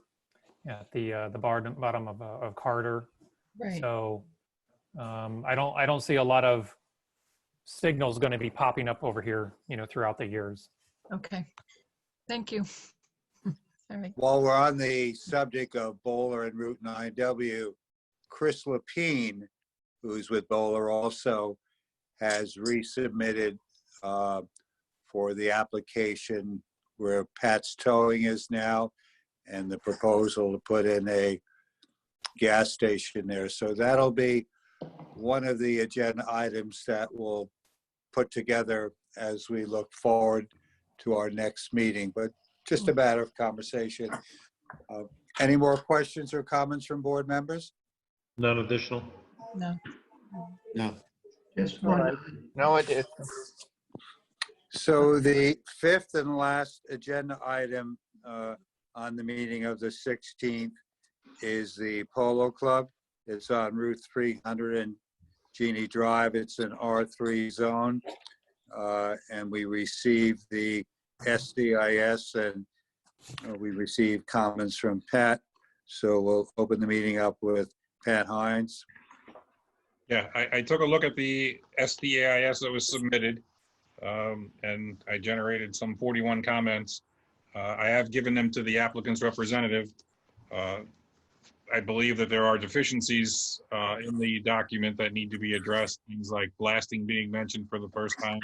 at the bottom of Carter. Right. So I don't see a lot of signals going to be popping up over here, throughout the years. Okay. Thank you. All right. While we're on the subject of Bowler and Route 9W, Chris Lapine, who's with Bowler also, has resubmitted for the application where Pat's Towing is now, and the proposal to put in a gas station there. So that'll be one of the agenda items that we'll put together as we look forward to our next meeting, but just a matter of conversation. Any more questions or comments from board members? None additional. No. No. Just one, No addition. So the fifth and last agenda item on the meeting of the 16th is the Polo Club. It's on Route 300 and Genie Drive. It's an R3 zone. And we received the SDIS, and we received comments from Pat. So we'll open the meeting up with Pat Hines. Yeah, I took a look at the SDAIS that was submitted, and I generated some 41 comments. I have given them to the applicant's representative. I believe that there are deficiencies in the document that need to be addressed, things like blasting being mentioned for the first time.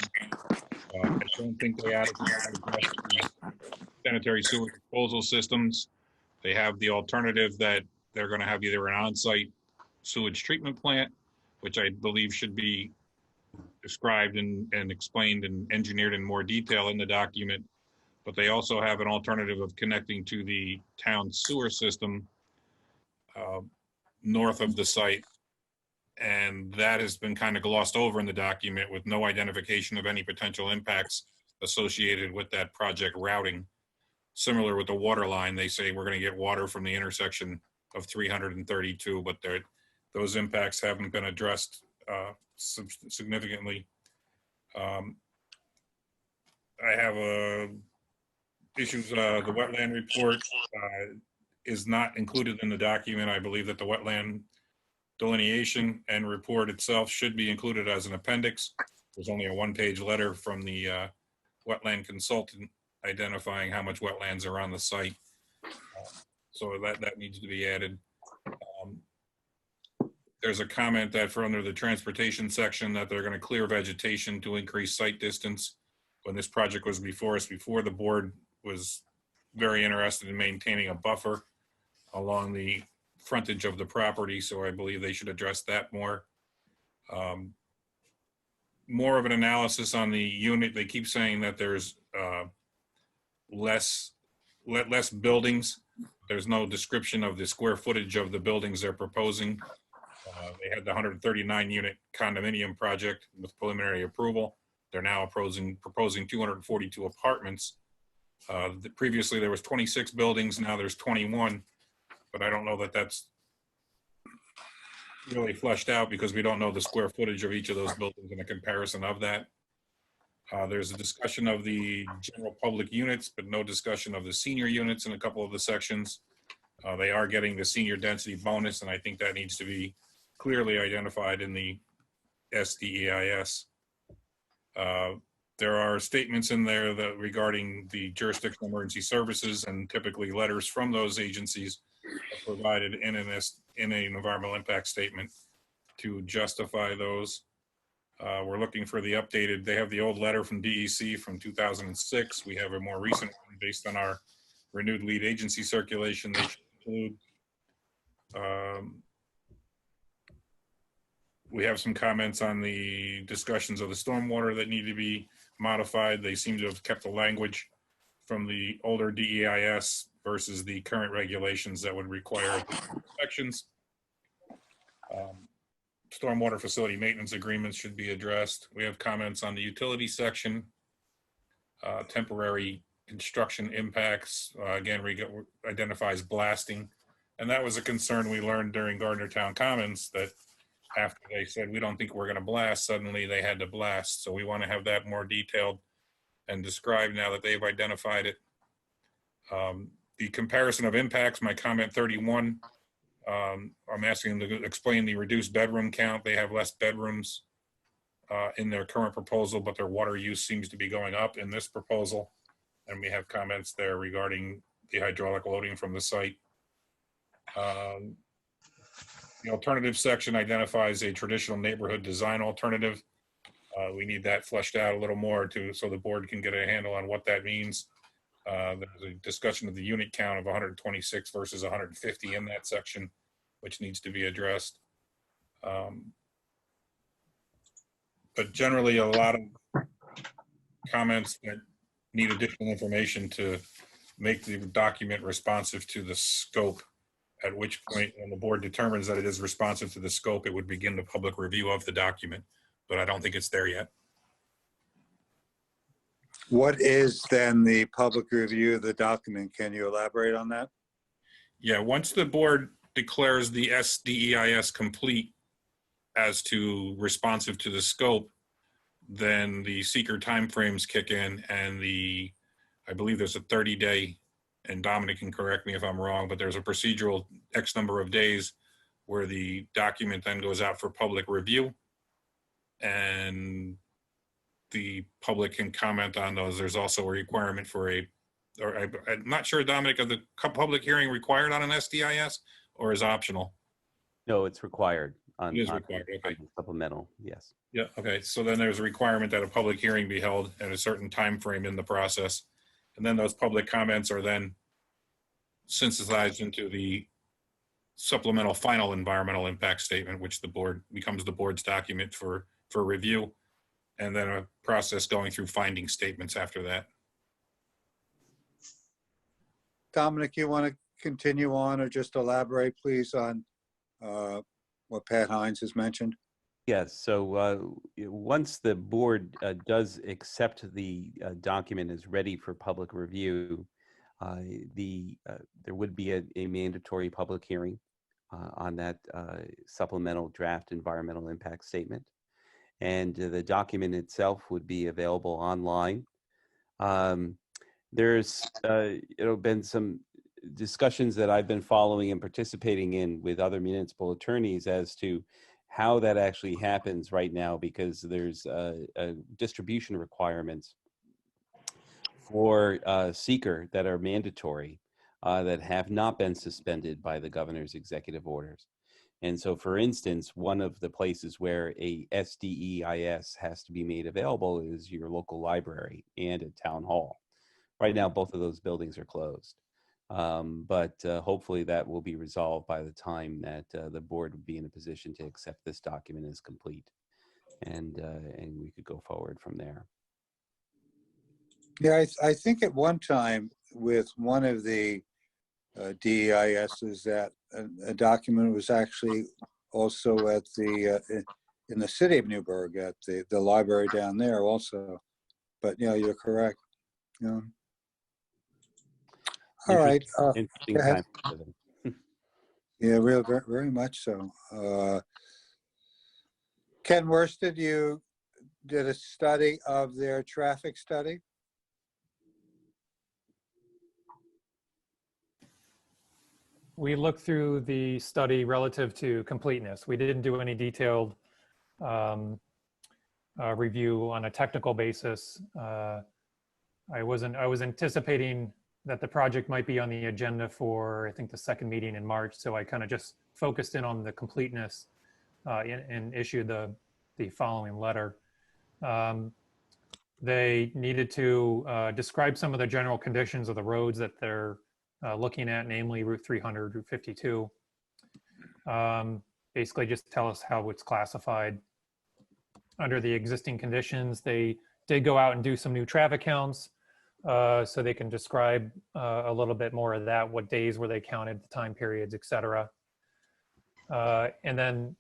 I don't think they adequately address the sanitary sewer disposal systems. They have the alternative that they're going to have either an on-site sewage treatment plant, which I believe should be described and explained and engineered in more detail in the document. But they also have an alternative of connecting to the town sewer system north of the site. And that has been kind of glossed over in the document with no identification of any potential impacts associated with that project routing. Similar with the water line, they say we're going to get water from the intersection of 332, but those impacts haven't been addressed significantly. I have issues, the wetland report is not included in the document. I believe that the wetland delineation and report itself should be included as an appendix. There's only a one-page letter from the wetland consultant identifying how much wetlands are on the site. So that needs to be added. There's a comment that for under the transportation section that they're going to clear vegetation to increase site distance. When this project was before us, before the board was very interested in maintaining a buffer along the frontage of the property. So I believe they should address that more. More of an analysis on the unit. They keep saying that there's less buildings. There's no description of the square footage of the buildings they're proposing. They had the 139 unit condominium project with preliminary approval. They're now proposing 242 apartments. Previously there was 26 buildings, now there's 21, but I don't know that that's really fleshed out because we don't know the square footage of each of those buildings in a comparison of that. There's a discussion of the general public units, but no discussion of the senior units in a couple of the sections. They are getting the senior density bonus, and I think that needs to be clearly identified in the SDEIS. There are statements in there that regarding the jurisdictional emergency services, and typically letters from those agencies are provided in an environmental impact statement to justify those. We're looking for the updated, they have the old letter from DEC from 2006. We have a more recent one based on our renewed lead agency circulation. They should include. We have some comments on the discussions of the stormwater that need to be modified. They seem to have kept the language from the older DEIS versus the current regulations that would require inspections. Stormwater facility maintenance agreements should be addressed. We have comments on the utility section, temporary construction impacts. Again, identifies blasting. And that was a concern we learned during Gardner Town Commons, that after they said, we don't think we're going to blast, suddenly they had to blast. So we want to have that more detailed and described now that they've identified it. The comparison of impacts, my comment 31, I'm asking them to explain the reduced bedroom count. They have less bedrooms in their current proposal, but their water use seems to be going up in this proposal. And we have comments there regarding the hydraulic loading from the site. The alternative section identifies a traditional neighborhood design alternative. We need that fleshed out a little more so the board can get a handle on what that means. There's a discussion of the unit count of 126 versus 150 in that section, which needs to be addressed. But generally a lot of comments that need additional information to make the document responsive to the scope, at which point when the board determines that it is responsive to the scope, it would begin the public review of the document, but I don't think it's there yet. What is then the public review of the document? Can you elaborate on that? Yeah, once the board declares the SDEIS complete as to responsive to the scope, then the seeker timeframes kick in and the I believe there's a 30-day, and Dominic can correct me if I'm wrong, but there's a procedural X number of days where the document then goes out for public review, and the public can comment on those. There's also a requirement for I'm not sure, Dominic, of the public hearing required on an SDIS or is optional? No, it's required on, It is on- required, okay. on the supplemental, yes. Yeah, okay, so then there's a requirement that a public hearing be held at a certain time frame in the process. And then those public comments are then synthesized into the supplemental final environmental impact statement, which the board becomes the board's document for review. And then a process going through finding statements after that. Dominic, you want to continue on or just elaborate, please, on what Pat Hines has mentioned? Yes, so once the board does accept the document is ready for public review, there would be a mandatory public hearing on that supplemental draft environmental impact statement. And the document itself would be available online. There's been some discussions that I've been following and participating in with other municipal attorneys as to how that actually happens right now, because there's distribution requirements for seeker that are mandatory that have not been suspended by the governor's executive orders. And so, for instance, one of the places where a SDEIS has to be made available is your local library and a town hall. Right now, both of those buildings are closed. But hopefully that will be resolved by the time that the board would be in a position to accept this document as complete. And we could go forward from there. Yeah, I think at one time with one of the DEISs that a document was actually also at the in the city of Newburgh at the library down there also. But yeah, you're correct. Yeah. All right. Interesting go ahead. time. Yeah, very much so. Ken Worsted, you did a study of their traffic study. We looked through the study relative to completeness. We didn't do any detailed review on a technical basis. I was anticipating that the project might be on the agenda for, I think, the second meeting in March. So I kind of just focused in on the completeness and issued the following letter. They needed to describe some of the general conditions of the roads that they're looking at, namely Route 300, Route 52. Basically just tell us how it's classified. Under the existing conditions, they did go out and do some new traffic counts so they can describe a little bit more of that, what days were they counted, the time periods, et cetera. And then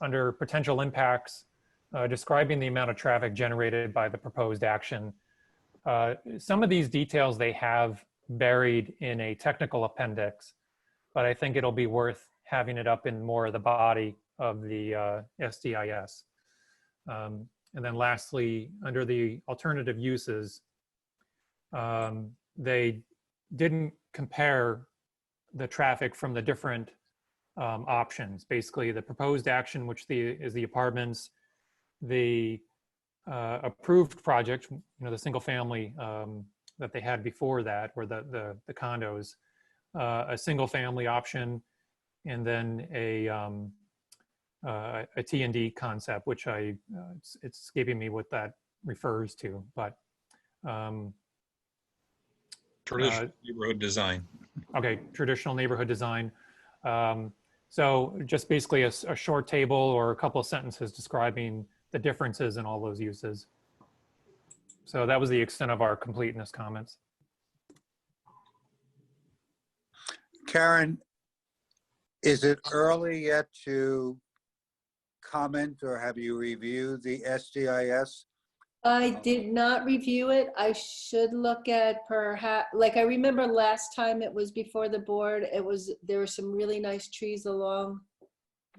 under potential impacts, describing the amount of traffic generated by the proposed action. Some of these details they have buried in a technical appendix, but I think it'll be worth having it up in more of the body of the SDIS. And then lastly, under the alternative uses, they didn't compare the traffic from the different options. Basically, the proposed action, which is the apartments, the approved project, the single family that they had before that, or the condos, a single family option, and then a T&D concept, which it's escaping me what that refers to, but Traditional neighborhood design. Okay, traditional neighborhood design. So just basically a short table or a couple of sentences describing the differences in all those uses. So that was the extent of our completeness comments. Karen, is it early yet to comment, or have you reviewed the SDIS? I did not review it. I should look at perhaps, like I remember last time it was before the board, there were some really nice trees along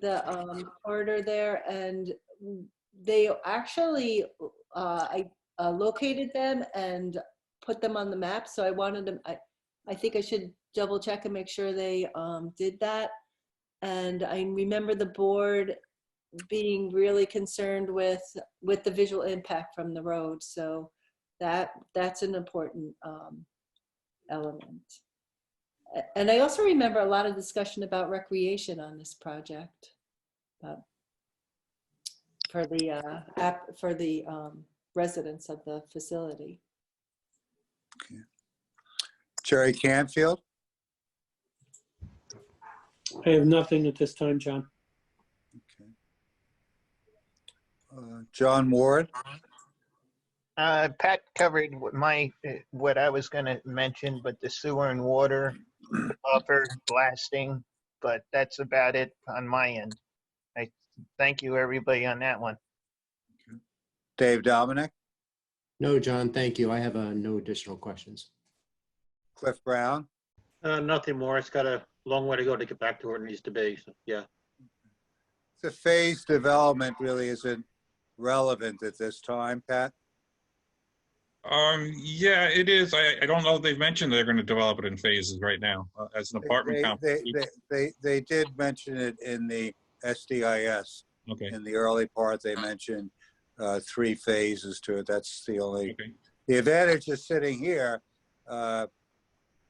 the corridor there, and they actually, I located them and put them on the map. So I wanted them, I think I should double check and make sure they did that. And I remember the board being really concerned with the visual impact from the road. So that's an important element. And I also remember a lot of discussion about recreation on this project for the residents of the facility. Okay. Jerry Canfield? I have nothing at this time, John. Okay. John Ward? Pat covered what I was going to mention, but the sewer and water buffer blasting, but that's about it on my end. I thank you, everybody, on that one. Dave Dominic? No, John, thank you. I have no additional questions. Cliff Brown? Nothing more. It's got a long way to go to get back to where it needs to be. So, yeah. The phased development really isn't relevant at this time, Pat? Yeah, it is. I don't know if they've mentioned they're going to develop it in phases right now as an apartment complex. They did mention it in the SDIS. Okay. In the early part, they mentioned 3 phases to it. That's the only. Okay. The advantage of sitting here,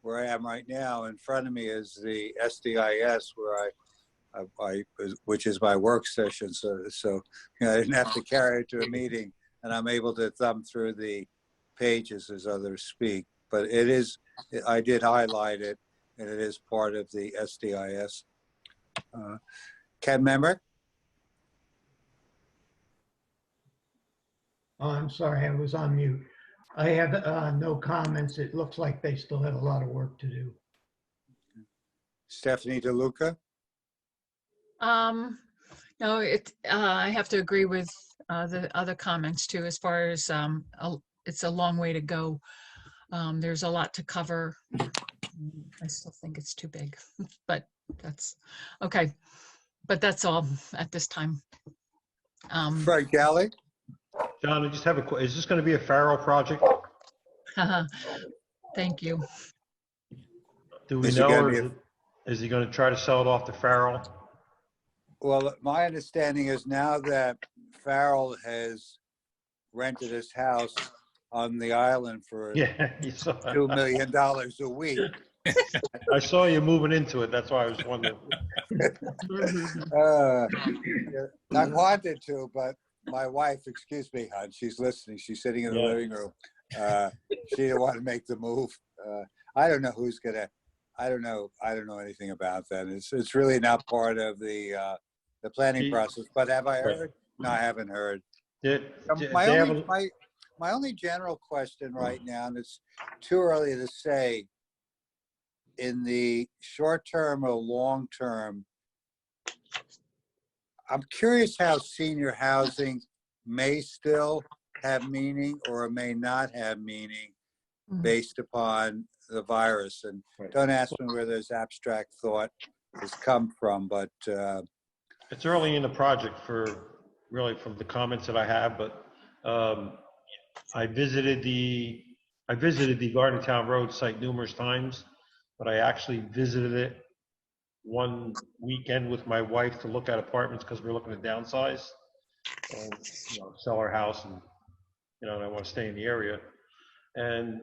where I am right now, in front of me is the SDIS, where which is my work session. So you know, I didn't have to carry it to a meeting, and I'm able to thumb through the pages as others speak. But it is, I did highlight it, and it is part of the SDIS. Ken Memrick? Oh, I'm sorry, I was on mute. I have no comments. It looks like they still have a lot of work to do. Stephanie DeLuca? No, I have to agree with the other comments too, as far as it's a long way to go. There's a lot to cover. I still think it's too big, but that's okay. But that's all at this time. Fred Galley? John, I just have a question. Is this going to be a Farrell project? Thank you. Do we know, or is he going to try to sell it off to Farrell? Well, my understanding is now that Farrell has rented his house on the island for $2 million a week. I saw you moving into it. That's why I was wondering. I wanted to, but my wife, excuse me, hon, she's listening. She's sitting in the living room. She didn't want to make the move. I don't know who's gonna. I don't know anything about that. It's really not part of the planning process. But have I heard? No, I haven't heard. My only general question right now, and it's too early to say, in the short term or long term, I'm curious how senior housing may still have meaning or may not have meaning based upon the virus. And don't ask me where this abstract thought has come from, but it's early in the project from the comments that I have, but I visited the Gardentown Road site numerous times, but I actually visited it one weekend with my wife to look at apartments because we're looking to downsize and sell our house, and and I want to stay in the area. And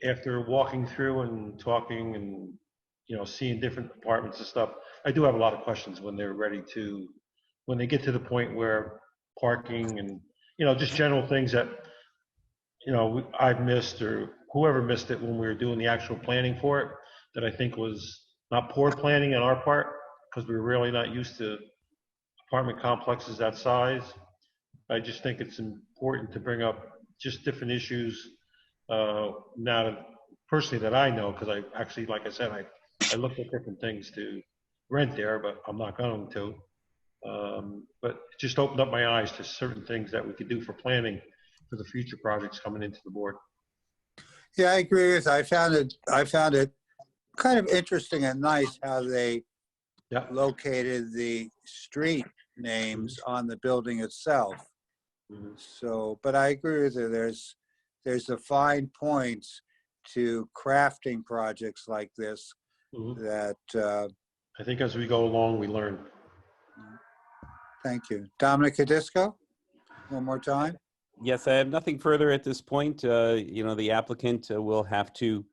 after walking through and talking and seeing different apartments and stuff, I do have a lot of questions when they get to the point where parking and just general things that I've missed or whoever missed it when we were doing the actual planning for it, that I think was not poor planning on our part because we were really not used to apartment complexes that size. I just think it's important to bring up just different issues now that personally that I know, because I actually, like I said, I looked at different things to rent there, but I'm not going to. But it just opened up my eyes to certain things that we could do for planning for the future projects coming into the board. yeah, I agree with. I found it kind of interesting and nice how they located the street names on the building itself. So, but I agree with you. There's the fine points to crafting projects like this Mhm. that, I think as we go along, we learn. thank you. Dominic Cadisco, one more time. Yes, I have nothing further at this point. The applicant will have to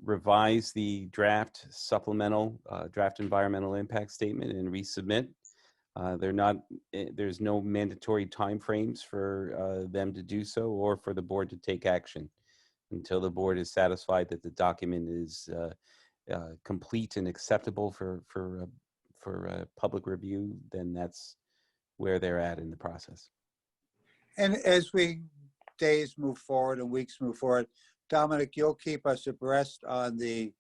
revise the draft supplemental draft environmental impact statement and resubmit. There's no mandatory timeframes for them to do so or for the board to take action until the board is satisfied that the document is complete and acceptable for public review. Then that's where they're at in the process. And as days move forward and weeks move forward, Dominic, you'll keep us abreast on the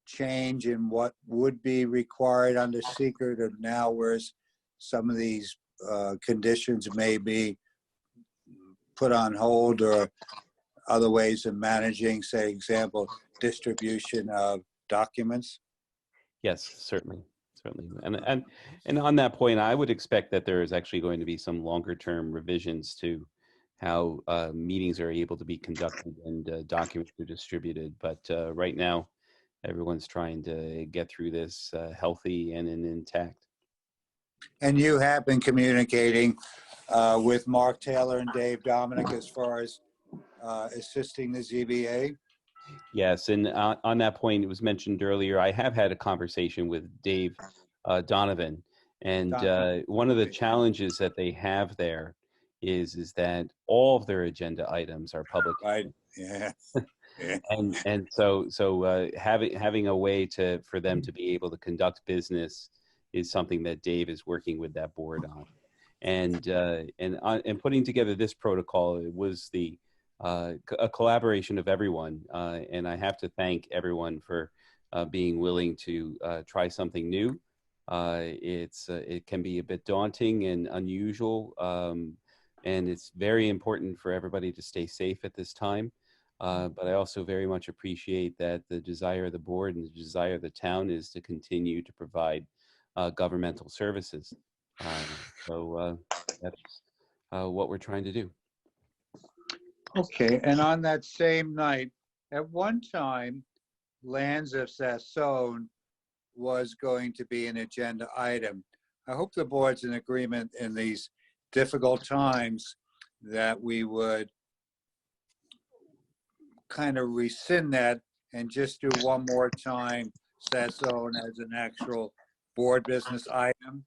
change in what would be required under secret or now, whereas some of these conditions may be put on hold, or other ways of managing, say, example, distribution of documents. Yes, certainly. And on that point, I would expect that there is actually going to be some longer term revisions to how meetings are able to be conducted and documents are distributed. But right now, everyone's trying to get through this healthy and intact. And you have been communicating with Mark Taylor and Dave Dominic as far as assisting the ZBA? Yes, and on that point, it was mentioned earlier, I have had a conversation with Dave Donovan, and one of the challenges that they have there is that all of their agenda items are public. Right. Yeah. and so having a way for them to be able to conduct business is something that Dave is working with that board on, and putting together this protocol. It was a collaboration of everyone, and I have to thank everyone for being willing to try something new. It can be a bit daunting and unusual, and it's very important for everybody to stay safe at this time. But I also very much appreciate that the desire of the board and the desire of the town is to continue to provide governmental services. So that's what we're trying to do. Okay, and on that same night, at one time, Lands of Sassone was going to be an agenda item. I hope the board's in agreement in these difficult times that we would kind of rescind that and just do one more time Sassone as an actual board business item.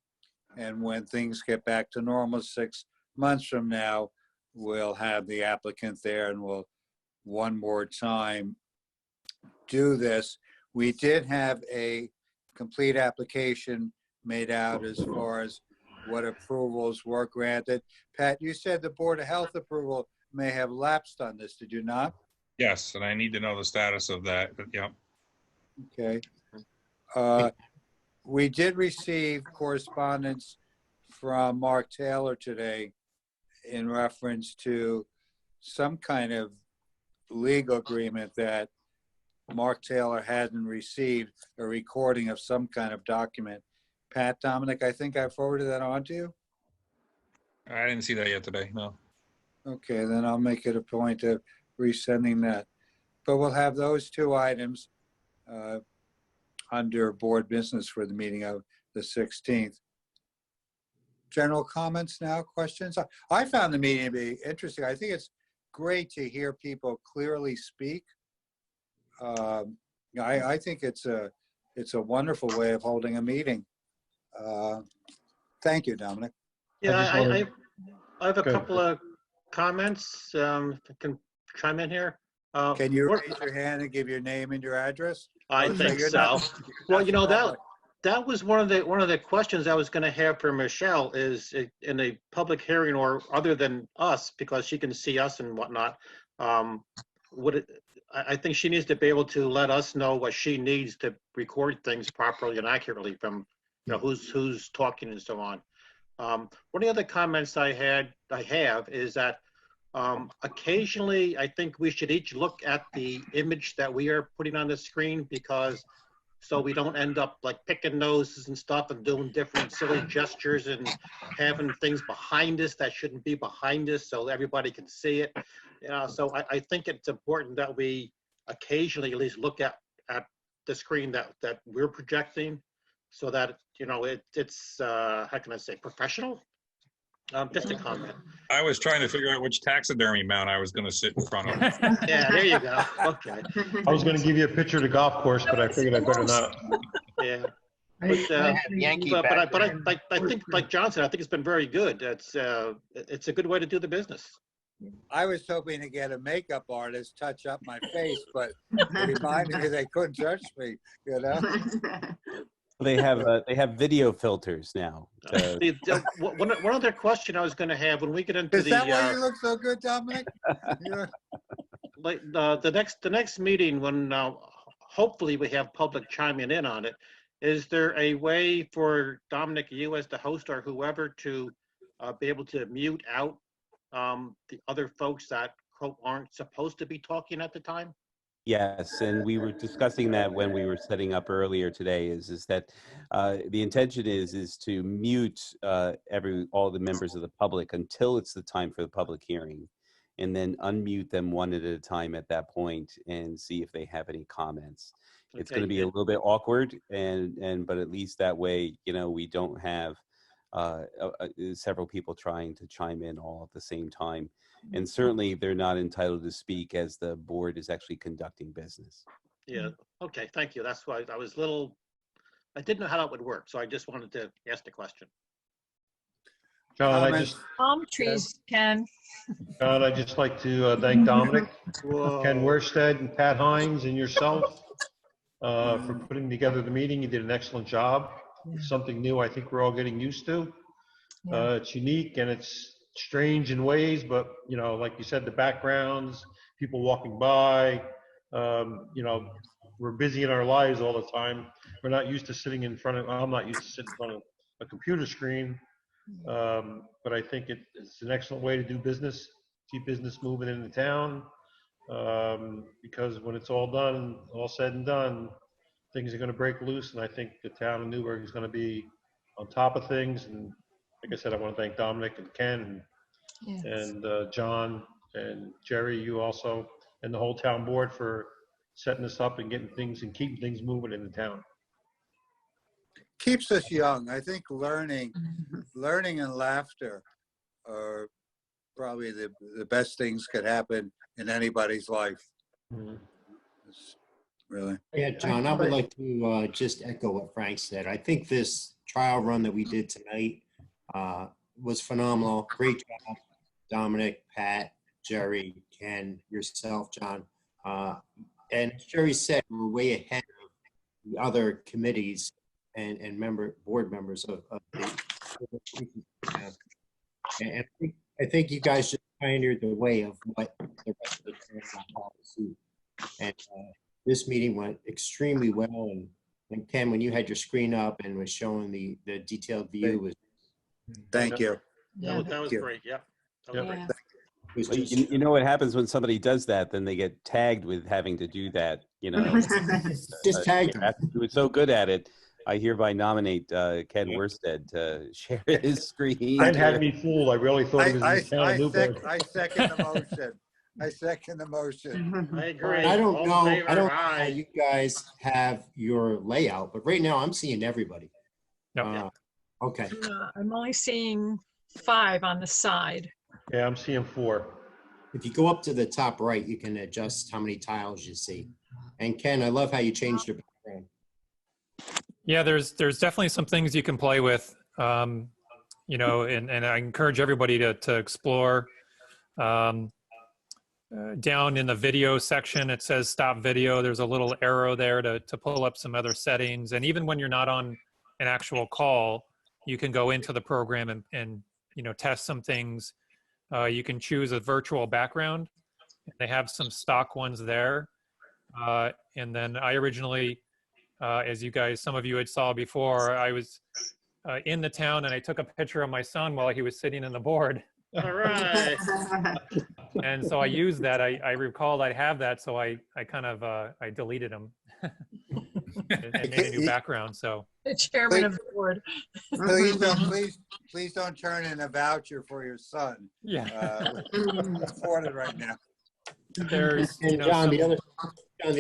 And when things get back to normal 6 months from now, we'll have the applicant there and we'll one more time do this. We did have a complete application made out as far as what approvals were granted. Pat, you said the Board of Health approval may have lapsed on this, did you not? Yes, and I need to know the status of that, but yeah. Okay. We did receive correspondence from Mark Taylor today in reference to some kind of legal agreement that Mark Taylor hadn't received, a recording of some kind of document. Pat, Dominic, I think I forwarded that on to you. I didn't see that yet today, no. Okay, then I'll make it a point of resending that. But we'll have those two items under board business for the meeting of the 16th. General comments now, questions? I found the meeting to be interesting. I think it's great to hear people clearly speak. I think it's a wonderful way of holding a meeting. Thank you, Dominic. Yeah, I I have a Go ahead. couple of comments. If I can chime in here. Can you raise your hand and give your name and your address? I Oh, think you're so. not- Well, you know, public. that was one of the questions I was going to have for Michelle is in a public hearing or other than us, because she can see us and whatnot. I think she needs to be able to let us know what she needs to record things properly and accurately from, who's talking and so on. One of the other comments I have is that occasionally I think we should each look at the image that we are putting on the screen, because so we don't end up like picking noses and stuff and doing different silly gestures and having things behind us that shouldn't be behind us so everybody can see it. So I think it's important that we occasionally at least look at the screen that we're projecting so that, it's, how can I say, professional? Just a comment. I was trying to figure out which taxidermy mount I was going to sit in front of. Yeah, there you go. Okay. I was going to give you a picture of the golf course, but I figured I better not. Yeah. I- But, Yankee but back I think, like John said, I think it's been very good. It's a good way to do the business. I was hoping to get a makeup artist touch up my face, but it reminded me they couldn't touch me, you know? They have video filters now. One other question I was going to have when we get into Is that why you look so good, Dominic? Yeah. like the next meeting when hopefully we have public chiming in on it. Is there a way for Dominic, you as the host or whoever, to be able to mute out the other folks that quote aren't supposed to be talking at the time? Yes, and we were discussing that when we were setting up earlier today. Is that the intention is to mute all the members of the public until it's the time for the public hearing, and then unmute them one at a time at that point and see if they have any comments. It's going to be a little bit awkward, but at least that way, we don't have several people trying to chime in all at the same time. And certainly they're not entitled to speak as the board is actually conducting business. Yeah. Okay. Thank you. That's why I didn't know how that would work. So I just wanted to ask the question. John, Palm trees, Ken. I'd just like to thank Dominic, Whoa. Ken Worsted, and Pat Hines, and yourself for putting together the meeting. You did an excellent job. It's something new I think we're all getting used to. It's unique and it's strange in ways, but like you said, the backgrounds, people walking by, we're busy in our lives all the time. We're not used to sitting in front of, I'm not used to sitting in front of a computer screen, but I think it's an excellent way to do business, keep business moving in the town, because when it's all done, all said and done, things are going to break loose, and I think the town of Newburgh is going to be on top of things. And like I said, I want to thank Dominic and Ken and John and Jerry, you also, and the whole town board for setting this up and getting things and keeping things moving in the town. Keeps us young. I think learning and laughter are probably the best things could happen in anybody's life. Really. Yeah, John, I would like to just echo what Frank said. I think this trial run that we did tonight was phenomenal. Great job, Dominic, Pat, Jerry, Ken, yourself, John. And as Jerry said, we're way ahead of the other committees and board members of the. And I think you guys just pioneered the way of what the rest of the town will see. And this meeting went extremely well. And Ken, when you had your screen up and was showing the detailed view, was. Thank you. That was great. Yeah. You know what happens when somebody does that? Then they get tagged with having to do that. Just tag them. He was so good at it. I hereby nominate Ken Worsted to share his screen. Ken had me fooled. I really thought he was in the town of Newburgh. I second the motion. I second the motion. I agree. I don't know. Favor, I don't know aye. how you guys have your layout, but right now I'm seeing everybody. Okay. I'm only seeing 5 on the side. Yeah, I'm seeing 4. If you go up to the top right, you can adjust how many tiles you see. And Ken, I love how you changed your background. Yeah, there's definitely some things you can play with, and I encourage everybody to explore. Down in the video section, it says stop video. There's a little arrow there to pull up some other settings. And even when you're not on an actual call, you can go into the program and test some things. You can choose a virtual background. They have some stock ones there. And then I originally, as some of you had saw before, I was in the town and I took a picture of my son while he was sitting in the board. All right. And so I used that. I recalled I have that, so I kind of I deleted them. and made a new background, so. The chairman of the board. Please don't turn in a voucher for your son. Yeah. It's afforded right now. There's, And John, the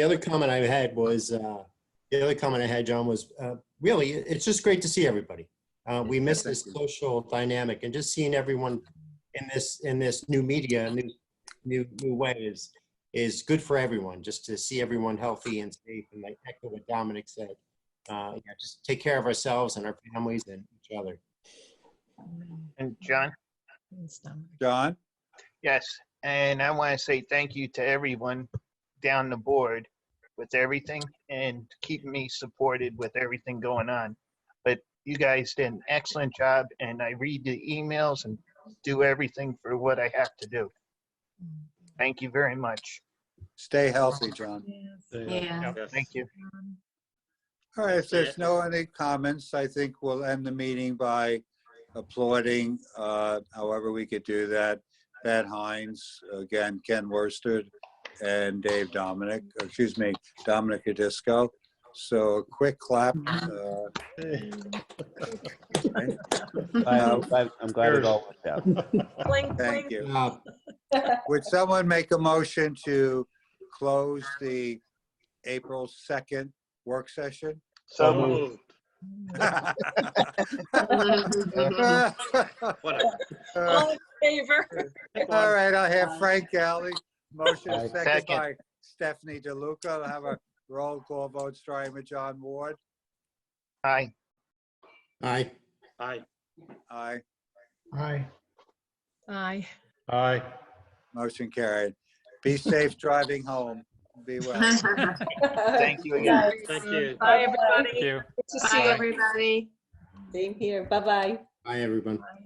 other comment I had was, John, was really, it's just great to see everybody. We miss this social dynamic, and just seeing everyone in this new media, new way is good for everyone. Just to see everyone healthy and safe, and like echo what Dominic said, just take care of ourselves and our families and each other. And John? John? Yes, and I want to say thank you to everyone down the board with everything and keeping me supported with everything going on. But you guys did an excellent job, and I read the emails and do everything for what I have to do. Thank you very much. Stay healthy, John. Yeah. Thank you. All right, if there's no any comments, I think we'll end the meeting by applauding, however we could do that, Pat Hines, again, Ken Worsted, and Dominic Adisco. So a quick clap. I'm glad it all worked out. Thank you. Would someone make a motion to close the April 2nd work session? So moved. All in favor? All right, I'll have Frank Galley. Motion Aye. second by Stephanie DeLuca. I'll have a roll call vote starting with John Ward. Aye. Aye. Aye. Aye. Aye. Aye. Aye. Motion carried. Be safe driving home. Be well. Thank you again. Thank you. Bye, everybody. Thank you. Good to see Bye, you. everybody. Same here. Bye-bye. Bye, everyone. Bye.